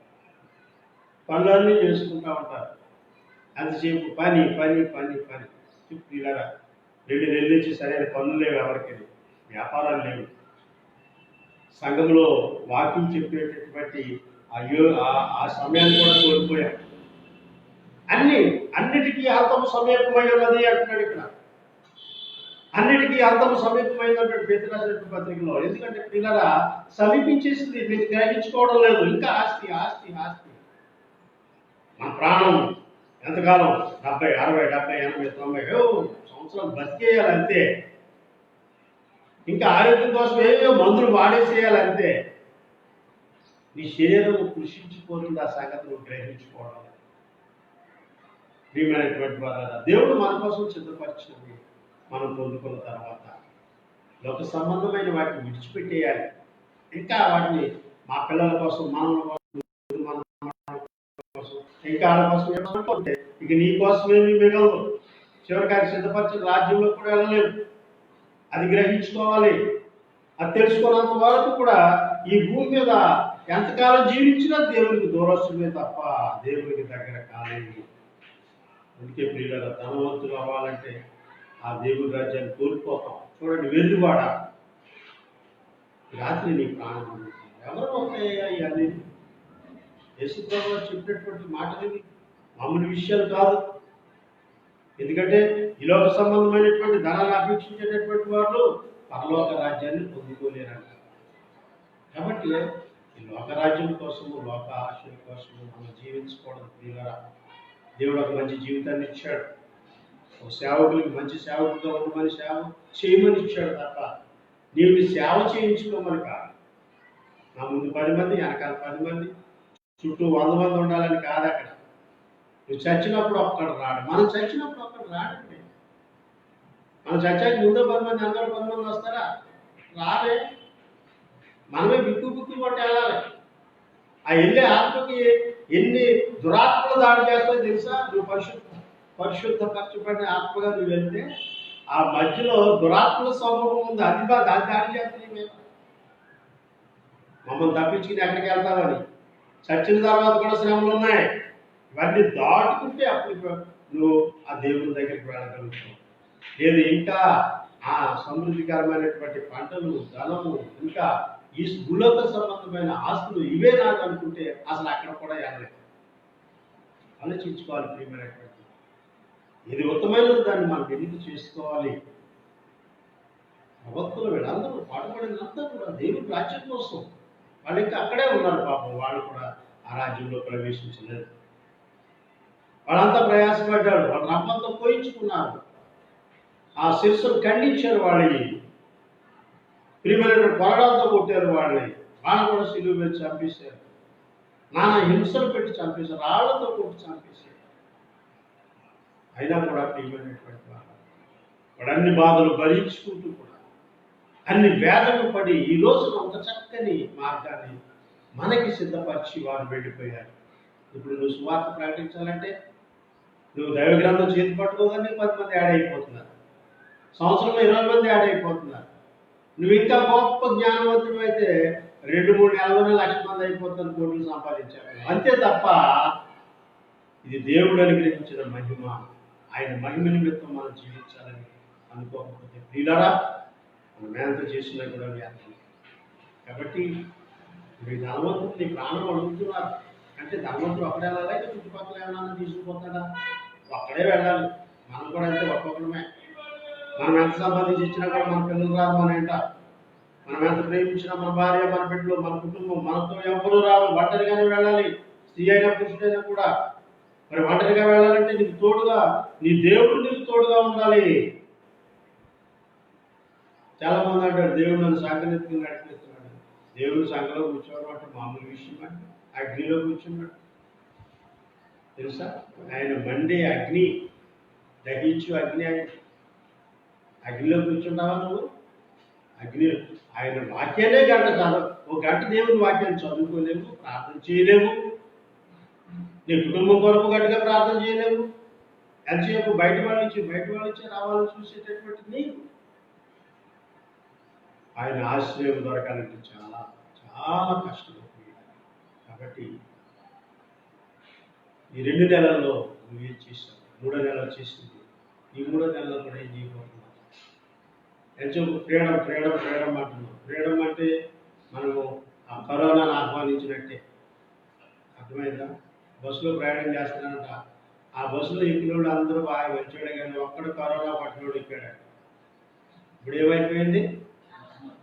పనులన్నీ చేసుకుంటూ ఉంటారు. అంతసేపు పని పని పని పని. పిల్లరా 2 నెలల నుంచి సరైన పనులు లేవు, ఎవరికి వ్యాపారాలు లేవు. సంఘంలో వాక్యం చెప్పేటటువంటి ఆ సమయాన్ని కూడా కోల్పోయాం. అన్నిటికీ అంతము సమీపమై ఉన్నది అంటున్నాడు ఇక్కడ. అన్నిటికీ అంతము సమీపమైంది అంటాడు పేతురు రాసిన పత్రికలో. ఎందుకంటే పిల్లరా సమీపించేసింది, మీరు గ్రహించుకోవడం లేదు. ఇంకా ఆస్తి ఆస్తి ఆస్తి. మన ప్రాణం ఎంతకాలం? 70, 60, 70, 80, 90 సంవత్సరాలు బతికేయాలంతే. ఇంకా ఆరోగ్యం కోసం ఏవో మందులు వాడేసేయాలంతే. నీ శరీరం కృషించిపోతుంది. ఆ సంగతి నువ్వు గ్రహించుకోవడం. ప్రియమైనటువంటి వారు, దేవుడు మన కోసం సిద్ధపరిచినవి మనం పొందుకున్న తర్వాత లోక సంబంధమైన వాటిని విడిచిపెట్టేయాలి. ఇంకా వాటిని మా పిల్లల కోసం, మన కోసం ఇంకా వాళ్ళ కోసం ఏమనుకుంటే ఇక నీ కోసమేమి మిగలదు. చివరికి అది సిద్ధపరిచిన రాజ్యంలో కూడా వెళ్ళలేవు. అది గ్రహించుకోవాలి. అది తెలుసుకున్నంత వరకు కూడా ఈ భూమి మీద ఎంతకాలం జీవించినా దేవునికి దూరస్తుమే తప్ప దేవునికి దగ్గర కాలేదు. అందుకే ప్రియుల ధనవంతులు అవ్వాలంటే ఆ దేవుడి రాజ్యాన్ని కోల్పోతాం. చూడండి, వెర్రివాడ రాత్రి నీ ప్రాణం అందుతుంది. ఎవరు అవుతాయా ఇవన్నీ? యేసుప్రభు గారు చెప్పినటువంటి మాటలు ఇవి మామూలు విషయాలు కాదు. ఎందుకంటే ఈ లోక సంబంధమైనటువంటి ధనాన్ని అపేక్షించేటటువంటి వారు పరలోక రాజ్యాన్ని పొందుకోలేరంట. కాబట్టి ఈ లోకరాజ్యం కోసము, లోక ఆశల కోసము మనం జీవించకూడదు. దేవుడు ఒక మంచి జీవితాన్ని ఇచ్చాడు. ఒక సేవకులకి మంచి సేవకుడిగా ఉండమని సేవ చేయమని ఇచ్చాడు తప్ప నీవు సేవ చేయించుకోమని కాదు. నా ముందు 10 మంది, వెనకాల 10 మంది, చుట్టూ 100 మంది ఉండాలని కాదు. అక్కడ నువ్వు చచ్చినప్పుడు ఒక్కడు రాడు. మనం చచ్చినప్పుడు ఒక్కడు రాడండి. మనం చచ్చాక ముందు 10 మంది, అందరూ 10 మంది వస్తారా? రాలే. మనమే బిక్కు కొట్టి వెళ్ళాలి. ఆ వెళ్ళే ఆత్మకి ఎన్ని దురాత్మలు దాడి చేస్తాయో తెలుసా? నువ్వు పరిశుద్ధపరచబడిన ఆత్మగా నువ్వు వెళ్తే ఆ మధ్యలో దురాత్మల సమూహం ఉంది. అది దాడి చేస్తుంది మేము. మమ్మల్ని తప్పించుకుని ఎక్కడికి వెళ్తామని. చచ్చిన తర్వాత కూడా శ్రమలు ఉన్నాయి. ఇవన్నీ దాటుకుంటే అప్పుడు నువ్వు ఆ దేవుని దగ్గరికి వెళ్ళగలుగుతావు. లేదు ఇంకా ఆ సమృద్ధికరమైనటువంటి పంటలు, ధనము, ఇంకా ఈ భూలోక సంబంధమైన ఆస్తులు ఇవే నాకు అనుకుంటే అసలు అక్కడ కూడా వెళ్ళలేదు. ఆలోచించుకోవాలి ప్రియమైనటువంటి. ఇది ఉత్తమైనది, దాన్ని మనం ఎన్నిక చేసుకోవాలి. ప్రవక్తలు వీళ్ళందరూ పాటుపడినంతా కూడా దేవుని రాజ్యం కోసం వాళ్ళు ఇంకా అక్కడే ఉన్నారు. పాపం వాళ్ళు కూడా ఆ రాజ్యంలో ప్రవేశించలేదు. వాళ్ళంతా ప్రయాసపడ్డారు. వాళ్ళ రప్పంతో పోయించుకున్నారు. ఆ శిరస్సును ఖండించారు. వాళ్ళని ప్రియమైనటువంటి కొరడాలతో కొట్టారు. వాళ్ళని కూడా సిలువ పెట్టి చంపేశారు. నానా హింసలు పెట్టి చంపేశారు. రాళ్లతో కొట్టి చంపేశారు. అయినా కూడా ప్రియమైనటువంటి వాడు అన్ని బాధలు భరించుకుంటూ కూడా అన్ని వేదనలు పడి ఈ రోజున ఒక చక్కని మార్గాన్ని మనకి సిద్ధపరిచి వారు వెళ్ళిపోయారు. ఇప్పుడు నువ్వు సువార్త ప్రకటించాలంటే నువ్వు దైవ గ్రంథం చేతి పట్టుకోగానే 10 మంది యాడ్ అయిపోతున్నారు. సంవత్సరంలో 20 మంది యాడ్ అయిపోతున్నారు. నువ్వు ఇంకా గొప్ప జ్ఞానవంతుడు అయితే 2-3 నెలల్లోనే 1,00,000 మంది అయిపోతారు, కోట్లు సంపాదించారు. అంతే తప్ప ఇది దేవుడు అనుగ్రహించిన మహిమ. ఆయన మహిమ నిమిత్తం మనం జీవించాలని అనుకోకపోతే ప్రియులారా మనం ఎంత చేసినా కూడా వ్యర్థం. కాబట్టి మీ ధనవంతుడు నీ ప్రాణం అడుగుతున్నారు అంటే ధనవంతుడు అక్కడే వెళ్ళాలి, చుట్టుపక్కల ఏమన్నా తీసుకుపోతాడా? అక్కడే వెళ్ళాలి. మనం కూడా అంటే ఒక్కొక్కడమే. మనం ఎంత సంపాదించి ఇచ్చినా కూడా మన పిల్లలు రారు మన ఇంట. మనం ఎంత ప్రేమించినా మన భార్య, మన బిడ్డలు, మన కుటుంబం, మనతో ఎవరు రారు. ఒంటరిగానే వెళ్ళాలి. స్త్రీ అయినా పురుషుడైనా కూడా. మరి ఒంటరిగా వెళ్ళాలంటే నీకు తోడుగా నీ దేవుడు నీకు తోడుగా ఉండాలి. చాలా మంది అంటారు దేవుడు నన్ను సాగనెత్తుకుని నడిపిస్తున్నాడు. దేవుడు సంఘంలో కూర్చోవడం అంటే మామూలు విషయం అంటే అగ్నిలో కూర్చున్నాడు తెలుసా? ఆయన మండే అగ్ని, దహించు అగ్ని. అగ్నిలో కూర్చుంటావా నువ్వు? అగ్ని ఆయన వాక్యాలే గంట చదవ. ఒక గంట దేవుని వాక్యాన్ని చదువుకోలేము, ప్రార్థన చేయలేము. నీ కుటుంబం కొరకు గట్టిగా ప్రార్థన చేయలేము. ఎంతసేపు బయట వాళ్ళ నుంచి రావాలని చూసేటటువంటి నీకు ఆయన ఆశ్రయం దొరకాలంటే చాలా చాలా కష్టం. కాబట్టి ఈ 2 నెలల్లో నువ్వు ఏం చేశావు? 3వ నెల వచ్చేసింది. ఈ 3వ నెలలో కూడా ఏం చేయబోతున్నావు? ఎంతో ఫ్రీడమ్ అంటున్నాం. ఫ్రీడమ్ అంటే మనము ఆ కరోనాను ఆహ్వానించినట్టే. అర్థమైందా? బస్సులో ప్రయాణం చేస్తున్నారంట. ఆ బస్సులో ఎక్కిన వాళ్ళు అందరూ బాగా మంచివాడే, కానీ ఒక్కడు కరోనా పట్టినోడు ఎక్కాడు. ఇప్పుడు ఏమైపోయింది?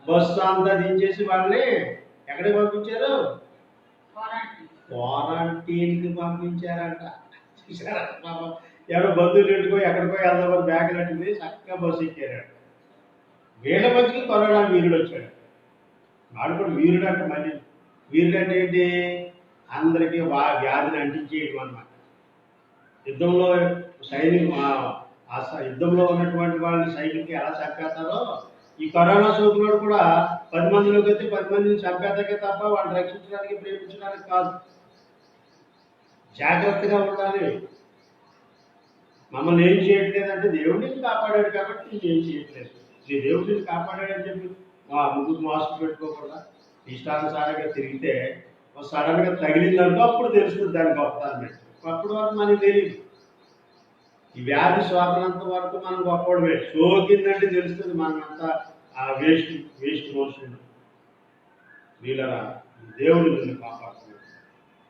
బస్సు అంతా దించేసి వాళ్ళని ఎక్కడికి పంపించారు? క్వారంటైన్కి పంపించారంట. చూసారా? ఎవరో బంధువులు ఎట్టుకో ఎక్కడికో వెళ్దామని బ్యాగులు అట్టుకుని చక్కగా బస్సు ఎక్కారంట. వీళ్ళ మధ్యకి కరోనా వీరుడు వచ్చాడు. వాడు కూడా వీరుడు అంటే మళ్ళీ వీరుడు అంటే ఏంటి? అందరికీ వ్యాధిని అంటించేయడం అన్నమాట. యుద్ధంలో యుద్ధంలో ఉన్నటువంటి వాళ్ళని సైనికులకి ఎలా చంపేస్తారో ఈ కరోనా సోకినోడు కూడా 10 మందిలోకి అయితే 10 మందిని చంపేతాకే తప్ప వాళ్ళని రక్షించడానికి, ప్రేమించడానికి కాదు. జాగ్రత్తగా ఉండాలి. మమ్మల్ని ఏం చేయట్లేదంటే దేవుడిని కాపాడాడు కాబట్టి ఏం చేయట్లేదు. నీ దేవుడిని కాపాడాడని చెప్పి ముందుకు మాస్క్ పెట్టుకోకుండా ఇష్టానుసారంగా తిరిగితే సడన్గా తగిలిందనుకో అప్పుడు తెలుస్తుంది దాని గొప్పతనం. అప్పుడు వరకు మనకి తెలియదు. ఈ వ్యాధి సోకనంత వరకు మనం గొప్పవాడమే. సోకిందంటే తెలుస్తుంది మనమంతా వేస్ట్ వేస్ట్ మనుషులు. వీళ్ళరా దేవుడు నిన్ను కాపాడుతున్నాడు.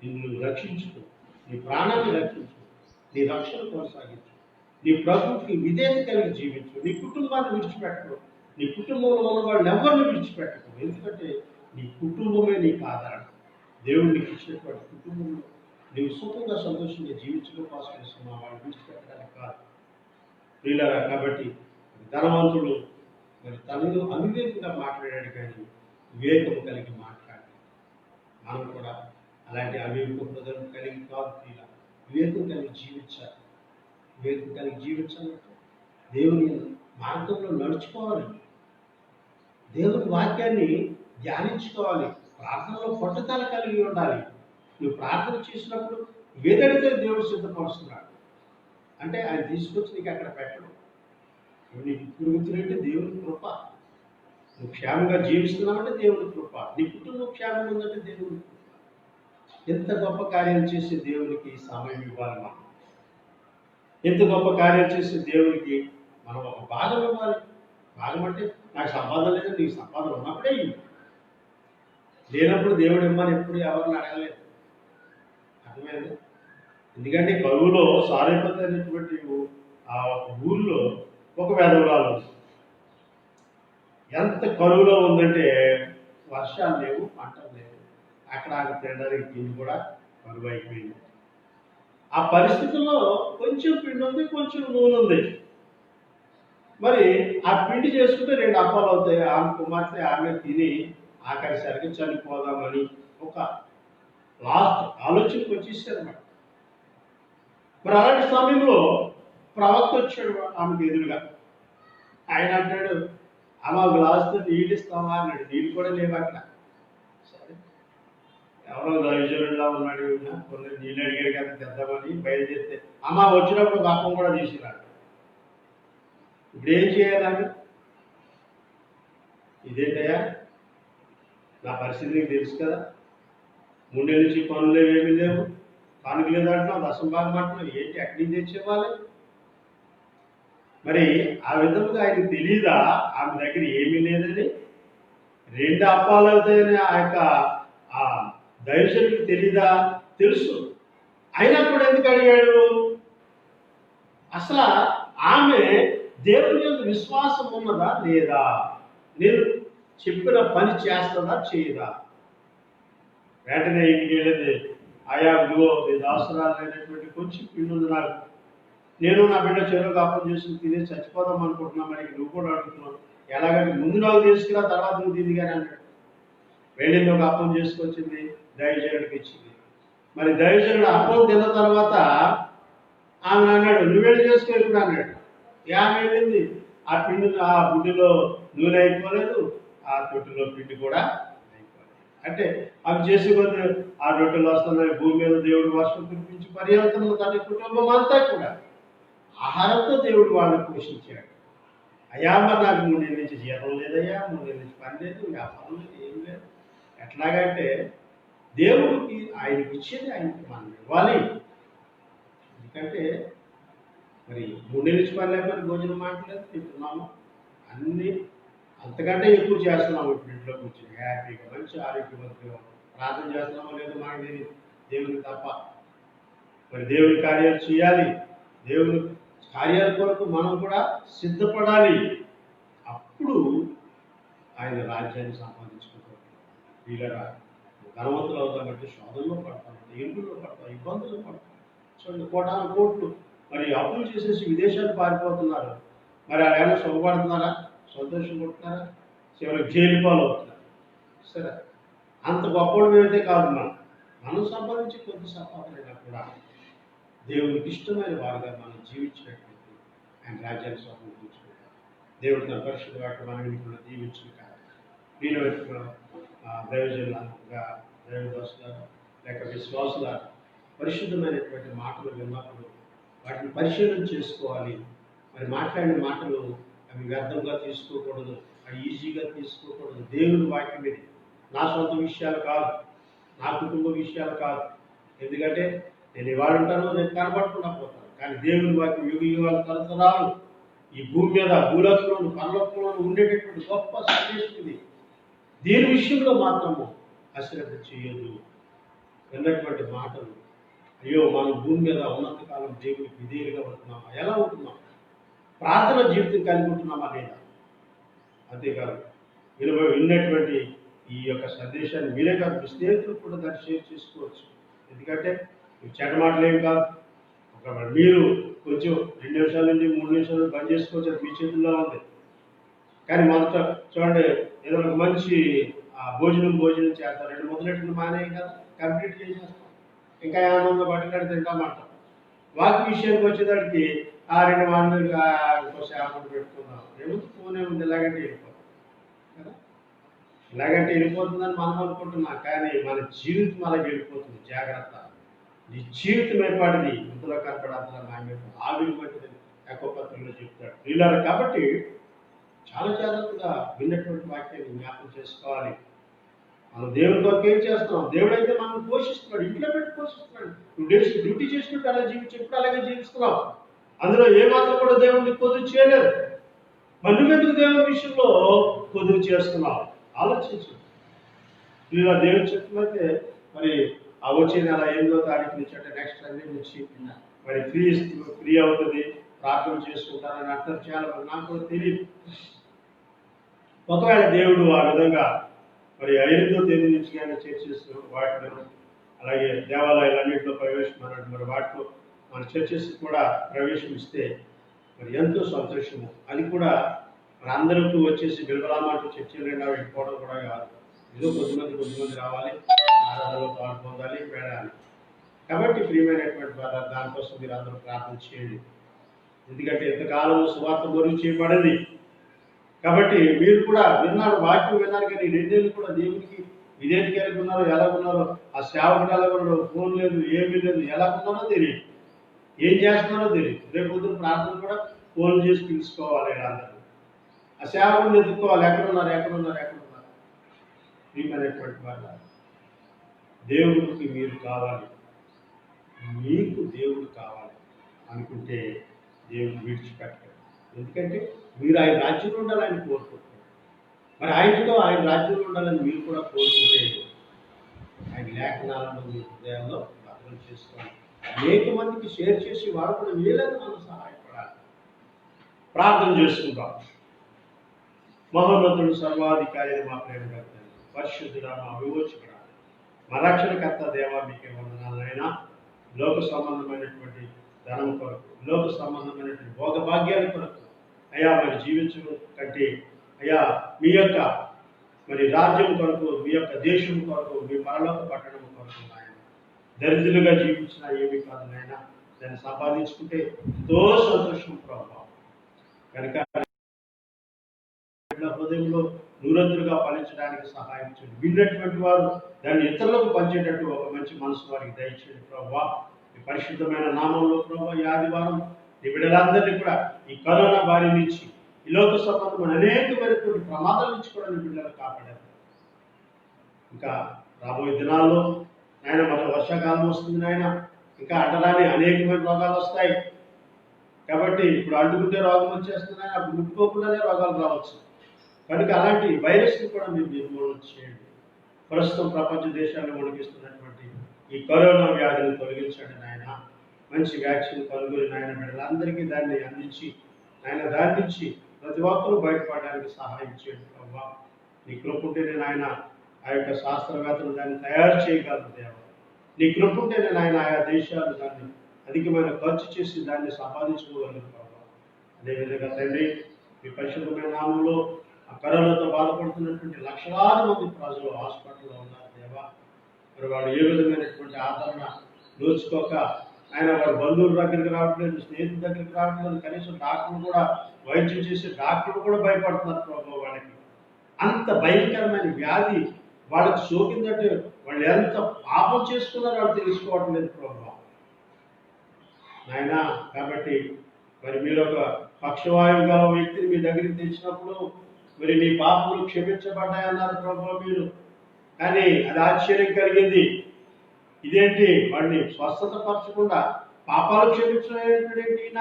నిన్ను రక్షించుకో, నీ ప్రాణాన్ని రక్షించు, నీ రక్షణ కొనసాగించు, నీ ప్రభుకి విధేయత కలిగి జీవించు, నీ కుటుంబాన్ని విడిచిపెట్టరు, నీ కుటుంబంలో ఉన్న వాళ్ళు ఎవరిని విడిచిపెట్టరు. ఎందుకంటే నీ కుటుంబమే నీకు ఆధారం. దేవుడు నీకు ఇచ్చినటువంటి కుటుంబంలో నీవు సుఖంగా సంతోషంగా జీవించడం కోసం ఇస్తున్నా, వాళ్ళు విడిచిపెట్టడానికి కాదు. వీళ్ళరా కాబట్టి ధనవంతుడు మరి తనలో అవివేకంగా మాట్లాడాడు, కానీ వివేకము కలిగి మాట్లాడాడు. మనం కూడా అలాంటి అవివేక ప్రజలు కలిగి కాదు, ఇలా వివేకం కలిగి జీవించాలి. వివేకం కలిగి జీవించాలంటే దేవుని మార్గంలో నడుచుకోవాలి, దేవుని వాక్యాన్ని ధ్యానించుకోవాలి, ప్రార్థనలో పట్టుదల కలిగి ఉండాలి. నువ్వు ప్రార్థన చేసినప్పుడు ఏదడితే దేవుడు సిద్ధపరుస్తున్నాడు అంటే ఆయన తీసుకొచ్చి నీకు అక్కడ పెట్టడం. నీకు తిరుగుతున్నట్టే దేవుని కృప. నువ్వు క్షేమంగా జీవిస్తున్నావంటే దేవుని కృప. నీ కుటుంబం క్షేమం ఉందంటే దేవుని కృప. ఎంత గొప్ప కార్యాలు చేసే దేవునికి సమయం ఇవ్వాలి మనం. ఎంత గొప్ప కార్యాలు చేసే దేవునికి మనం ఒక భాగం ఇవ్వాలి. భాగం అంటే నాకు సంపాదన లేదు, నీకు సంపాదన ఉన్నప్పుడే ఇవ్వు. లేనప్పుడు దేవుడు ఇమ్మని ఎప్పుడు ఎవరిని అడగలేదు. అర్థమైంది? ఎందుకంటే కరువులో సారేపతి అనేటువంటి ఆ ఊళ్ళో ఒక వెధవరాలు ఉంది. ఎంత కరువులో ఉందంటే వర్షాలు లేవు, పంటలు లేవు, అక్కడ తినడానికి తిండి కూడా కరువు అయిపోయింది. ఆ పరిస్థితుల్లో కొంచెం పిండి ఉంది, కొంచెం నూనె ఉంది. మరి ఆ పిండి చేసుకుంటే 2 అప్పాలు అవుతాయి. ఆమె కుమార్తె ఆమె తిని ఆఖరిసరికి చనిపోదామని ఒక లాస్ట్ ఆలోచనకు వచ్చేసారన్నమాట. మరి అలాంటి సమయంలో ప్రవక్త వచ్చాడు ఆమెకు ఎదురుగా. ఆయన అంటాడు, అమ్మ గ్లాసుతో నీళ్ళు ఇస్తావా అన్నాడు. నీళ్ళు కూడా లేవు అక్కడ. సరే, ఎవరో దైవజనుడిలా ఉన్నాడు, కొన్ని నీళ్ళు అడిగాడు కదా తెద్దామని బయలుదేరితే అమ్మ వచ్చినప్పుడు ఒక అప్పం కూడా తీసుకురాడు. ఇప్పుడు ఏం చేయాలని? ఇదేంటయ్యా, నా పరిస్థితి నీకు తెలుసు కదా, 3 నెలల నుంచి పనులు ఏమీ లేవు, కానుక లేదంటున్నావు, దశం భాగం అంటున్నావు, ఏంటి అక్కడి నుంచి తెచ్చేవ్వాలి? మరి ఆ విధంగా ఆయనకు తెలియదా ఆమె దగ్గర ఏమీ లేదని? 2 అప్పాలు అవుతాయని ఆ యొక్క ఆ దైవజనుడికి తెలీదా? తెలుసు. అయినా కూడా ఎందుకు అడిగాడు? అసలు ఆమె దేవుని యొక్క విశ్వాసం ఉన్నదా లేదా? నేను చెప్పిన పని చేస్తుందా చేయదా? వెంటనే ఇంటికి వెళ్ళేది, ఆయా ఇదిగో నీ దాసురాలు అయినటువంటి కొంచెం పిండి ఉంది నాకు, నేను నా బిడ్డ చెరువుకు అప్పం చేసుకుని తినేసి చచ్చిపోదాం అనుకుంటున్నా, మరి నువ్వు కూడా అడుగుతున్నావు, ఎలాగంటే ముందు నాకు తీసుకురా తర్వాత నువ్వు తింది కానీ అన్నాడు. వెళ్ళింది, ఒక అప్పం చేసుకొచ్చింది, దైవజనుడికి ఇచ్చింది. మరి దైవజనుడు అప్పం తిన్న తర్వాత ఆమె అన్నాడు, నువ్వు వెళ్ళి చేసుకో ఇప్పుడు అన్నాడు. ఆమె వెళ్ళింది, ఆ పిండి ఆ బుడ్డిలో నూనె అయిపోలేదు, ఆ తొట్టిలో పిండి కూడా అయిపోలేదు. అంటే అవి చేసే కొద్ది ఆ రొట్టెలు వస్తున్నాయి, భూమి మీద దేవుడు వర్షం కురిపించి పర్యంతంలో తన కుటుంబం అంతా కూడా ఆహారంతో దేవుడు వాళ్ళని పోషించాడు. అయ్యా మరి నాకు 3 నెలల నుంచి జీతం లేదయ్యా, 3 నెలల నుంచి పని లేదు, వ్యాపారం లేదు, ఏం లేదు. ఎట్లాగంటే దేవుడికి ఆయనకి ఇచ్చేది ఆయనకి మనం ఇవ్వాలి. ఎందుకంటే మరి 3 నెలల నుంచి పని లేకపోతే భోజనం మాట్లాడలేదు, తింటున్నాము, అన్నీ అంతకంటే ఎక్కువ చేస్తున్నాము. ఇప్పుడు ఇంట్లో కూర్చొని హ్యాపీగా మంచి ఆరోగ్యవంతులుగా ప్రార్థన చేస్తున్నామో లేదో మనకి తెలియదు, దేవునికి తప్ప. మరి దేవుని కార్యాలు చేయాలి, దేవుని కార్యాల కొరకు మనం కూడా సిద్ధపడాలి. అప్పుడు ఆయన రాజ్యాన్ని సంపాదించుకుంటాం. వీళ్ళరా ధనవంతులు అవుతామంటే శోధనలో పడతాం, ఏడులో పడతాం, ఇబ్బందులు పడతాం. చూడండి, కోటాను కోట్లు మరి అప్పులు చేసేసి విదేశాలు పారిపోతున్నారు. మరి ఆయన సుఖపడుతున్నారా, సంతోషపడుతున్నారా? చివరికి జైలు పాలు అవుతున్నారు. సరే, అంత గొప్పవాడు అయితే కాదు. మనం సంపాదించి కొద్ది సంపాదన కూడా దేవునికి ఇష్టమైన వారుగా మనం జీవించినట్లయితే ఆయన రాజ్యాన్ని స్వతంత్రించుకుంటాం. దేవుడు తన పరిశుద్ధ వాటి మనం కూడా జీవించిన కాదు. నేను దైవజనులుగా దైవదోసుగా లేక విశ్వాసుల పరిశుద్ధమైనటువంటి మాటలు విన్నప్పుడు వాటిని పరిశీలన చేసుకోవాలి. మరి మాట్లాడిన మాటలు అవి వ్యర్థంగా తీసుకోకూడదు, అవి ఈజీగా తీసుకోకూడదు. దేవుని వాక్యం ఇది, నా సొంత విషయాలు కాదు, నా కుటుంబ విషయాలు కాదు. ఎందుకంటే నేను ఇవాళ ఉంటాను, నేను కనబడకుండా పోతాను. కానీ దేవుని వాక్యం యుగ యుగాల తరతరాలు ఈ భూమి మీద భూలోకంలోను పరలోకంలోను ఉండేటటువంటి గొప్ప సందేశం ఇది. దీని విషయంలో మాత్రము అశ్రద్ధ చేయదు. విన్నటువంటి మాటలు, అయ్యో మనం భూమి మీద ఉన్నంతకాలం దేవుడికి విధేయులుగా ఉంటున్నామా, ఎలా ఉంటున్నాం, ప్రార్థన జీవితం కలిగి ఉంటున్నామా లేదా? అంతేకాదు విన్నటువంటి ఈ యొక్క సందేశాన్ని మీరే కాదు, మీ స్నేహితులు కూడా దాన్ని షేర్ చేసుకోవచ్చు. ఎందుకంటే ఇవి చెడ్డ మాటలు ఏమి కాదు. మీరు కొంచెం 2 నిమిషాల నుండి 3 నిమిషాలు బంద్ చేసుకోవచ్చు, అది మీ చేతుల్లో ఉంది. కానీ మొదట చూడండి, ఏదో ఒక మంచి భోజనం చేస్తారు, 2 మొదలెట్టుకుని మానే కదా, కంప్లీట్ చేసేస్తాం. ఇంకా ఆనందంగా పట్టుకాడి తింటామంట. వాకి విషయానికి వచ్చేదానికి 2 మాటలు ఇంకో శాపం పెట్టుకుందాం, ఏముంది ఫోన్ ఏముంది, ఇలాగంటే వెళ్ళిపోతాం కదా. ఇలాగంటే వెళ్ళిపోతుందని మనం అనుకుంటున్నాం, కానీ మన జీవితం అలాగే వెళ్ళిపోతుంది. జాగ్రత్త, నీ జీవితం ఏర్పాటిది ఇంతలో కనపడంతలో నాయకుడు ఆవిరి పట్టింది ఎక్కువ పత్రికలో చెప్తాడు వీళ్ళారు. కాబట్టి చాలా జాగ్రత్తగా విన్నటువంటి వాక్యాన్ని జ్ఞాపకం చేసుకోవాలి. మనం దేవుని కొరకు ఏం చేస్తున్నాం? దేవుడు అయితే మనం పోషిస్తున్నాడు, ఇంట్లో పెట్టి పోషిస్తున్నాడు. నువ్వు డ్యూటీ చేసినట్టు అలా జీవించినప్పుడు అలాగే జీవిస్తున్నావు. అందులో ఏమాత్రం కూడా దేవుడిని కొదువు చేయలేదు. మరి నువ్వెందుకు దేవుని విషయంలో కొదువు చేస్తున్నావు? ఆలోచించు. ఇలా దేవుని చెప్తున్నట్టే మరి ఆ వచ్చే నెల 8వ తారీఖు నుంచి అంటే నెక్స్ట్ సండే నుంచి మరి ఫ్రీ అవుతుంది, ప్రార్థన చేసుకుంటారని అంటారు చాలా మంది. నాకు కూడా తెలియదు. ఒకవేళ దేవుడు ఆ విధంగా మరి 5వ తేదీ నుంచి కానీ చర్చెస్ వాటిలో అలాగే దేవాలయాలన్నింటిలో ప్రవేశం అన్నట్టు మరి వాటిలో మన చర్చెస్ కూడా ప్రవేశం ఇస్తే మరి ఎంతో సంతోషము. అది కూడా మరి అందరికీ వచ్చేసి బిల్బరామంటూ చర్చలు వెళ్ళిపోవడం కూడా కాదు. ఏదో కొద్దిమంది రావాలి, ఆరాధనలో పాలు పొందాలి, వెళ్ళాలి. కాబట్టి ప్రియమైనటువంటి దానికోసం మీరు అందరూ ప్రార్థన చేయండి. ఎందుకంటే ఎంతకాలం సువార్త మరుగు చేయబడింది. కాబట్టి మీరు కూడా విన్నారు, వాక్యం విన్నారు, కానీ 2 ఏళ్ళు కూడా దేవునికి ఇదేంటికి ఎలా ఉన్నారో, ఎలా ఉన్నారో, ఆ సేవకుడు ఎలా ఉన్నారో, ఫోన్ లేదు, ఏమీ లేదు, ఎలా ఉన్నారో తెలియదు, ఏం చేస్తున్నారో తెలియదు. రేపు పొద్దున ప్రార్థన కూడా ఫోన్ చేసి పిలుచుకోవాలి. అందరూ ఆ సేవకుడిని ఎదుర్కోవాలి, ఎక్కడున్నారు. మీకనేటువంటి వాళ్ళ దేవుడికి మీరు కావాలి, మీకు దేవుడు కావాలి అనుకుంటే దేవుడు విడిచిపెట్టాడు. ఎందుకంటే మీరు ఆయన రాజ్యంలో ఉండాలని కోరుకుంటున్నారు. మరి ఆయన రాజ్యంలో ఉండాలని మీరు కూడా కోరుకుంటే ఆయన లేఖనాలను మీ హృదయాల్లో భద్రం చేసుకోవాలి. అనేక మందికి షేర్ చేసి వాడు కూడా వీళ్ళని మనం సహాయపడాలి. ప్రార్థన చేసుకుంటాం. మహోన్నతుడు సర్వాధికారి మా ప్రేమ కర్త, పరిశుద్ధుడా, మా విమోచకుడా, మా రక్షణకర్త దేవా, మీకే వందనాలైనా. లోక సంబంధమైనటువంటి ధనం కొరకు, లోక సంబంధమైనటువంటి భోగభాగ్యాల కొరకు అయ్యా మరి జీవించడం కంటే అయ్యా మీ యొక్క మరి రాజ్యం కొరకు, మీ యొక్క దేశం కొరకు, మీ పరలోక పట్టణం కొరకు నాయన దరిద్రులుగా జీవించిన ఏమీ కాదు నాయన. దాన్ని సంపాదించుకుంటే ఎంతో సంతోషం ప్రభావం. కనుక హృదయంలో నూరంతులుగా ఫలించడానికి సహాయం చేయండి. విన్నటువంటి వారు దాన్ని ఇతరులకు పంచేటట్టు ఒక మంచి మనసు వారికి దయచేయండి ప్రభావ. ఈ పరిశుద్ధమైన నామంలో ప్రభావ ఈ ఆదివారం ఈ బిడ్డలందరినీ కూడా ఈ కరోనా బారి నుంచి, ఈ లోక సంబంధమైన అనేకమైనటువంటి ప్రమాదాల నుంచి కూడా నీ బిడ్డలు కాపాడారు. ఇంకా రాబోయే దినాల్లో నాయన మన వర్షాకాలం వస్తుంది నాయన, ఇంకా అంటరాని అనేకమైన రోగాలు వస్తాయి. కాబట్టి ఇప్పుడు అడ్డుకుంటే రోగం వచ్చేస్తున్నాయి, అప్పుడు ముట్టుకోకుండానే రోగాలు రావచ్చు. కనుక అలాంటి వైరస్ని కూడా మీరు నిర్మూలన చేయండి. ప్రస్తుతం ప్రపంచ దేశాల్లో వణికిస్తున్నటువంటి ఈ కరోనా వ్యాధిని తొలగించండి నాయన. మంచి వ్యాక్సిన్ కనుగొని నాయన బిడ్డలందరికీ దాన్ని అందించి నాయన దాని నుంచి ప్రతి ఒక్కరూ బయటపడడానికి సహాయం చేయండి ప్రభావ. నీ కృప ఉంటేనే నాయన ఆ యొక్క శాస్త్రవేత్తలు దాన్ని తయారు చేయగలరు దేవ. నీ కృప ఉంటేనే నాయన ఆయా దేశాలు దాన్ని అధికమైన ఖర్చు చేసి దాన్ని సంపాదించుకోగలరు ప్రభావ. అదేవిధంగా తండ్రి, మీ పరిశుద్ధమైన నామంలో ఆ కరోనాతో బాధపడుతున్నటువంటి లక్షలాది మంది ప్రజలు హాస్పిటల్లో ఉన్నారు దేవా. మరి వాళ్ళు ఏ విధమైనటువంటి ఆదరణ నోచుకోక ఆయన వారి బంధువుల దగ్గరికి రావట్లేదు, స్నేహితుల దగ్గరికి రావట్లేదు, కనీసం డాక్టర్లు కూడా వైద్యం చేసే డాక్టర్లు కూడా భయపడుతున్నారు ప్రభావ. వాళ్ళకి అంత భయంకరమైన వ్యాధి వాళ్ళకి సోకిందంటే వాళ్ళు ఎంత పాపం చేసుకున్నారో వాళ్ళు తెలుసుకోవట్లేదు ప్రభావ. నాయన కాబట్టి మరి మీరు ఒక పక్షవాయువు గల వ్యక్తిని మీ దగ్గరికి తెచ్చినప్పుడు మరి నీ పాపములు క్షమించబడ్డాయన్నారు ప్రభు మీరు. కానీ అది ఆశ్చర్యం కలిగింది. ఇదేంటి వాడిని స్వస్థత పరచకుండా పాపాలు క్షమించలేంటి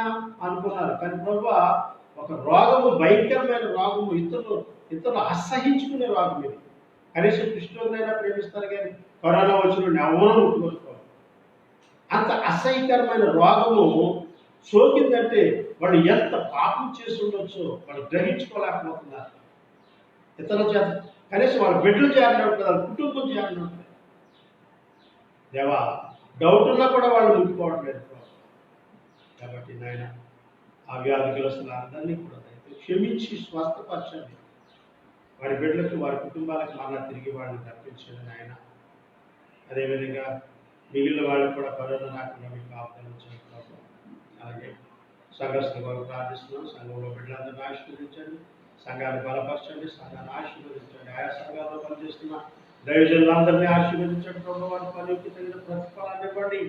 అనుకున్నారు. కానీ ప్రభు ఒక రోగము, భయంకరమైన రోగము, ఇతరులు అసహించుకునే రోగం ఇది. కనీసం కృష్ణుడినైనా ప్రేమిస్తారు కానీ కరోనా వచ్చిన ఎవరూ ముట్టుకోసుకోవాలి. అంత అసహ్యకరమైన రోగము సోకిందంటే వాళ్ళు ఎంత పాపం చేసి ఉండొచ్చో వాళ్ళు గ్రహించుకోలేకపోతున్నారు. ఇతరుల చేత కనీసం వాళ్ళ బిడ్డలు చేయాలని ఉంటుంది, వాళ్ళ కుటుంబం చేయాలని ఉంటుంది. దేవా, డౌట్ ఉన్నా కూడా వాళ్ళు ముట్టుకోవట్లేదు. కాబట్టి నాయన ఆ వ్యాధిగ్రస్తుల అందరినీ కూడా క్షమించి స్వస్థపరచండి. వారి బిడ్డలకు, వారి కుటుంబాలకు మళ్ళా తిరిగి వాళ్ళని తప్పించండి నాయన. అదేవిధంగా మిగిలిన వాళ్ళకు కూడా కరోనా రాకుండా మీకు ఆపదించండి. అలాగే సంఘస్థుల కొరకు ప్రార్థిస్తున్నాం. సంఘంలో బిడ్డలందరినీ ఆశీర్వదించండి, సంఘాన్ని బలపరచండి, సంఘాన్ని ఆశీర్వదించండి. ఆయా సంఘాల్లో పనిచేస్తున్న దైవజనులందరినీ ఆశీర్వదించండి ప్రభు. వారి పనికి తగిన ప్రతిఫలాన్ని ఇవ్వండి.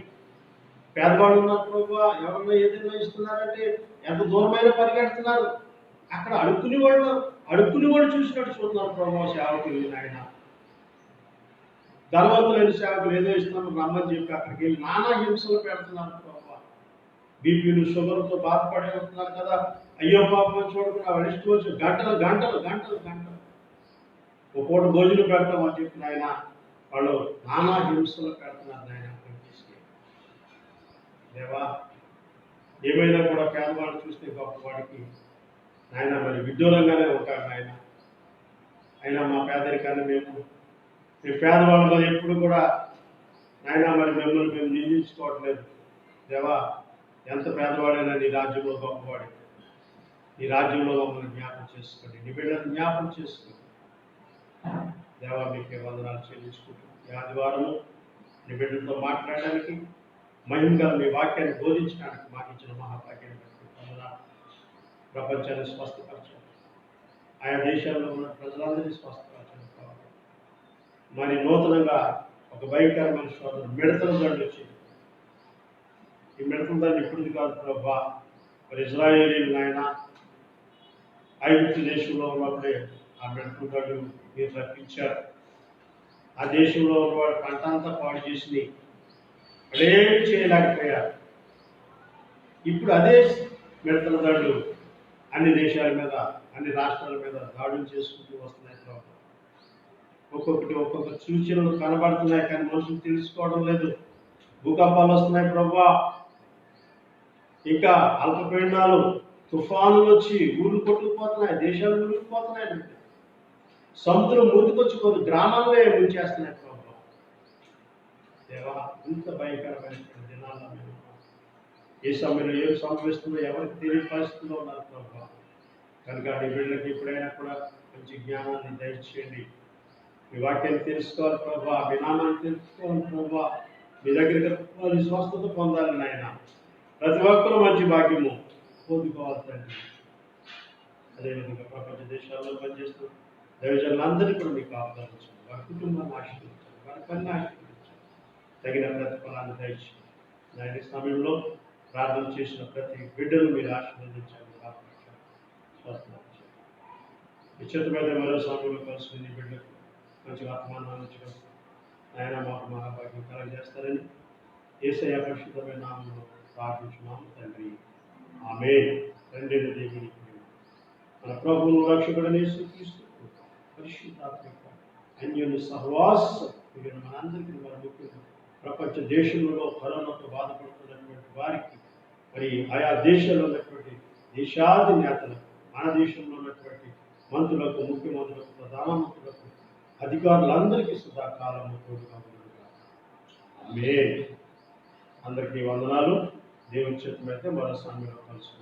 పేదవాళ్ళు ఉన్నారు ప్రభు, ఎవరన్నా ఏదైనా ఇస్తున్నారంటే ఎంత దూరమైన పరిగెడుతున్నారు. అక్కడ అడుక్కుని వాళ్ళు చూసినట్టు చూస్తున్నారు ప్రభు సేవకులు. నాయన ధనవంతులైన సేవకులు ఏదో ఇస్తున్నాము రమ్మని చెప్పి అక్కడికి వెళ్ళి నానా హింసలు పెడుతున్నారు ప్రభు. బీపీలు, షుగర్తో బాధపడి ఉంటున్నారు కదా. అయ్యో పాపం చూడకుండా వాళ్ళు ఇష్టం వచ్చి గంటలు ఒక పూట భోజనం పెడతాం అని చెప్పి నాయన వాళ్ళు నానా హింసలు పెడుతున్నారు నాయన. దేవా, ఏమైనా కూడా పేదవాళ్ళు చూస్తే గొప్పవాడికి నాయన మరి విడ్డూరంగానే ఉంటారు నాయన. అయినా మా పేదరికాన్ని మేము పేదవాళ్ళలో ఎప్పుడు కూడా నాయన మరి మిమ్మల్ని మేము నిందించుకోవట్లేదు. దేవా, ఎంత పేదవాడైనా నీ రాజ్యంలో గొప్పవాడి. నీ రాజ్యంలో మమ్మల్ని జ్ఞాపకం చేసుకోండి, నీ బిడ్డలను జ్ఞాపకం చేసుకోండి. దేవా, మీకే వందనాలు చెల్లించుకుంటాం. ఈ ఆదివారము నీ బిడ్డలతో మాట్లాడడానికి, మహిమగా మీ వాక్యాన్ని బోధించడానికి మాకు ఇచ్చిన మహాభాగ్యాన్ని బట్టి వందనాలు. ప్రపంచాన్ని స్వస్థపరచండి, ఆయా దేశాల్లో ఉన్న ప్రజలందరినీ స్వస్థపరచండి. మరి నూతనంగా ఒక భయంకరమైన శోధన మిడతల దండు వచ్చింది. ఈ మిడతల దండు ఇప్పుడుది కాదు ప్రభా. మరి ఇజ్రాయేలీలు నాయన ఐగుప్తు దేశంలో ఉన్నప్పుడే ఆ మిడతల దండు మీరు రప్పించారు. ఆ దేశంలో ఉన్నవాడు పంట అంతా పాడు చేసి అదేమి చేయలేకపోయారు. ఇప్పుడు అదే మిడతల దండు అన్ని దేశాల మీద, అన్ని రాష్ట్రాల మీద దాడులు చేసుకుంటూ వస్తున్నాయి ప్రభు. ఒక్కొక్క సూచనలు కనబడుతున్నాయి కానీ మనుషులు తెలుసుకోవడం లేదు. భూకంపాలు వస్తున్నాయి ప్రభా. ఇంకా అల్పపీడనాలు, తుఫానులు వచ్చి ఊళ్ళు కొట్టుకుపోతున్నాయి, దేశాలు మునిగిపోతున్నాయి. సముద్రం ముందుకొచ్చి గ్రామాలే ముంచేస్తున్నాయి ప్రభా. దేవా, ఇంత భయంకరమైన దినాల్లో మేము ఏ సమయంలో ఏం సంభవిస్తుందో ఎవరికి తెలియని పరిస్థితుల్లో ఉన్నారు ప్రభా. కనుక నీ బిడ్డలకి ఎప్పుడైనా కూడా మంచి జ్ఞానాన్ని దయచేయండి. మీ వాక్యాన్ని తెలుసుకోవాలి ప్రభా, మీ నామాన్ని తెలుసుకోవాలి ప్రభా. మీ దగ్గరికి వాళ్ళు స్వస్థత పొందాలి నాయన. ప్రతి ఒక్కరూ మంచి భాగ్యము పొందుకోవాలి తండ్రి. అదేవిధంగా ప్రపంచ దేశాల్లో పనిచేస్తూ దైవజనులందరినీ కూడా మీకు ఆహ్వానించండి. వారి కుటుంబాన్ని ఆశీర్వదించండి, వారి పని ఆశీర్వదించండి, తగిన ప్రతిఫలాన్ని దయచేయండి. నాయన సమయంలో ప్రార్థన చేసిన ప్రతి బిడ్డను మీరు ఆశీర్వదించండి, స్వస్థపరచండి. ఇచ్చత మీద మరో సమయంలో కలుసుకుని బిడ్డలకు మంచి ఆత్మానాన్ని ఇచ్చడం ఆయన మాకు మహాభాగ్యం కలగజేస్తారని యేసయ్య పరిశుద్ధమైన నామములో ప్రార్థించున్నాము తండ్రి, ఆమేన్. తండ్రి దేవుని మన ప్రభువును రక్షకుడైన యేసుక్రీస్తు పరిశుద్ధాత్మ అన్యోన్య సహవాసం మనందరికీ మన ముఖ్యంగా ప్రపంచ దేశంలో కరోనాతో బాధపడుతున్నటువంటి వారికి, మరి ఆయా దేశాల్లో ఉన్నటువంటి దేశాది నేతలకు, మన దేశంలో ఉన్నటువంటి మంత్రులకు, ముఖ్యమంత్రులకు, ప్రధానమంత్రులకు, అధికారులందరికీ సదాకాలము తోడుగా ఉండుగాక. ఆమేన్. అందరికీ వందనాలు. దేవుని చేతులైతే మరో సమయంలో కలుసుకుంటాం.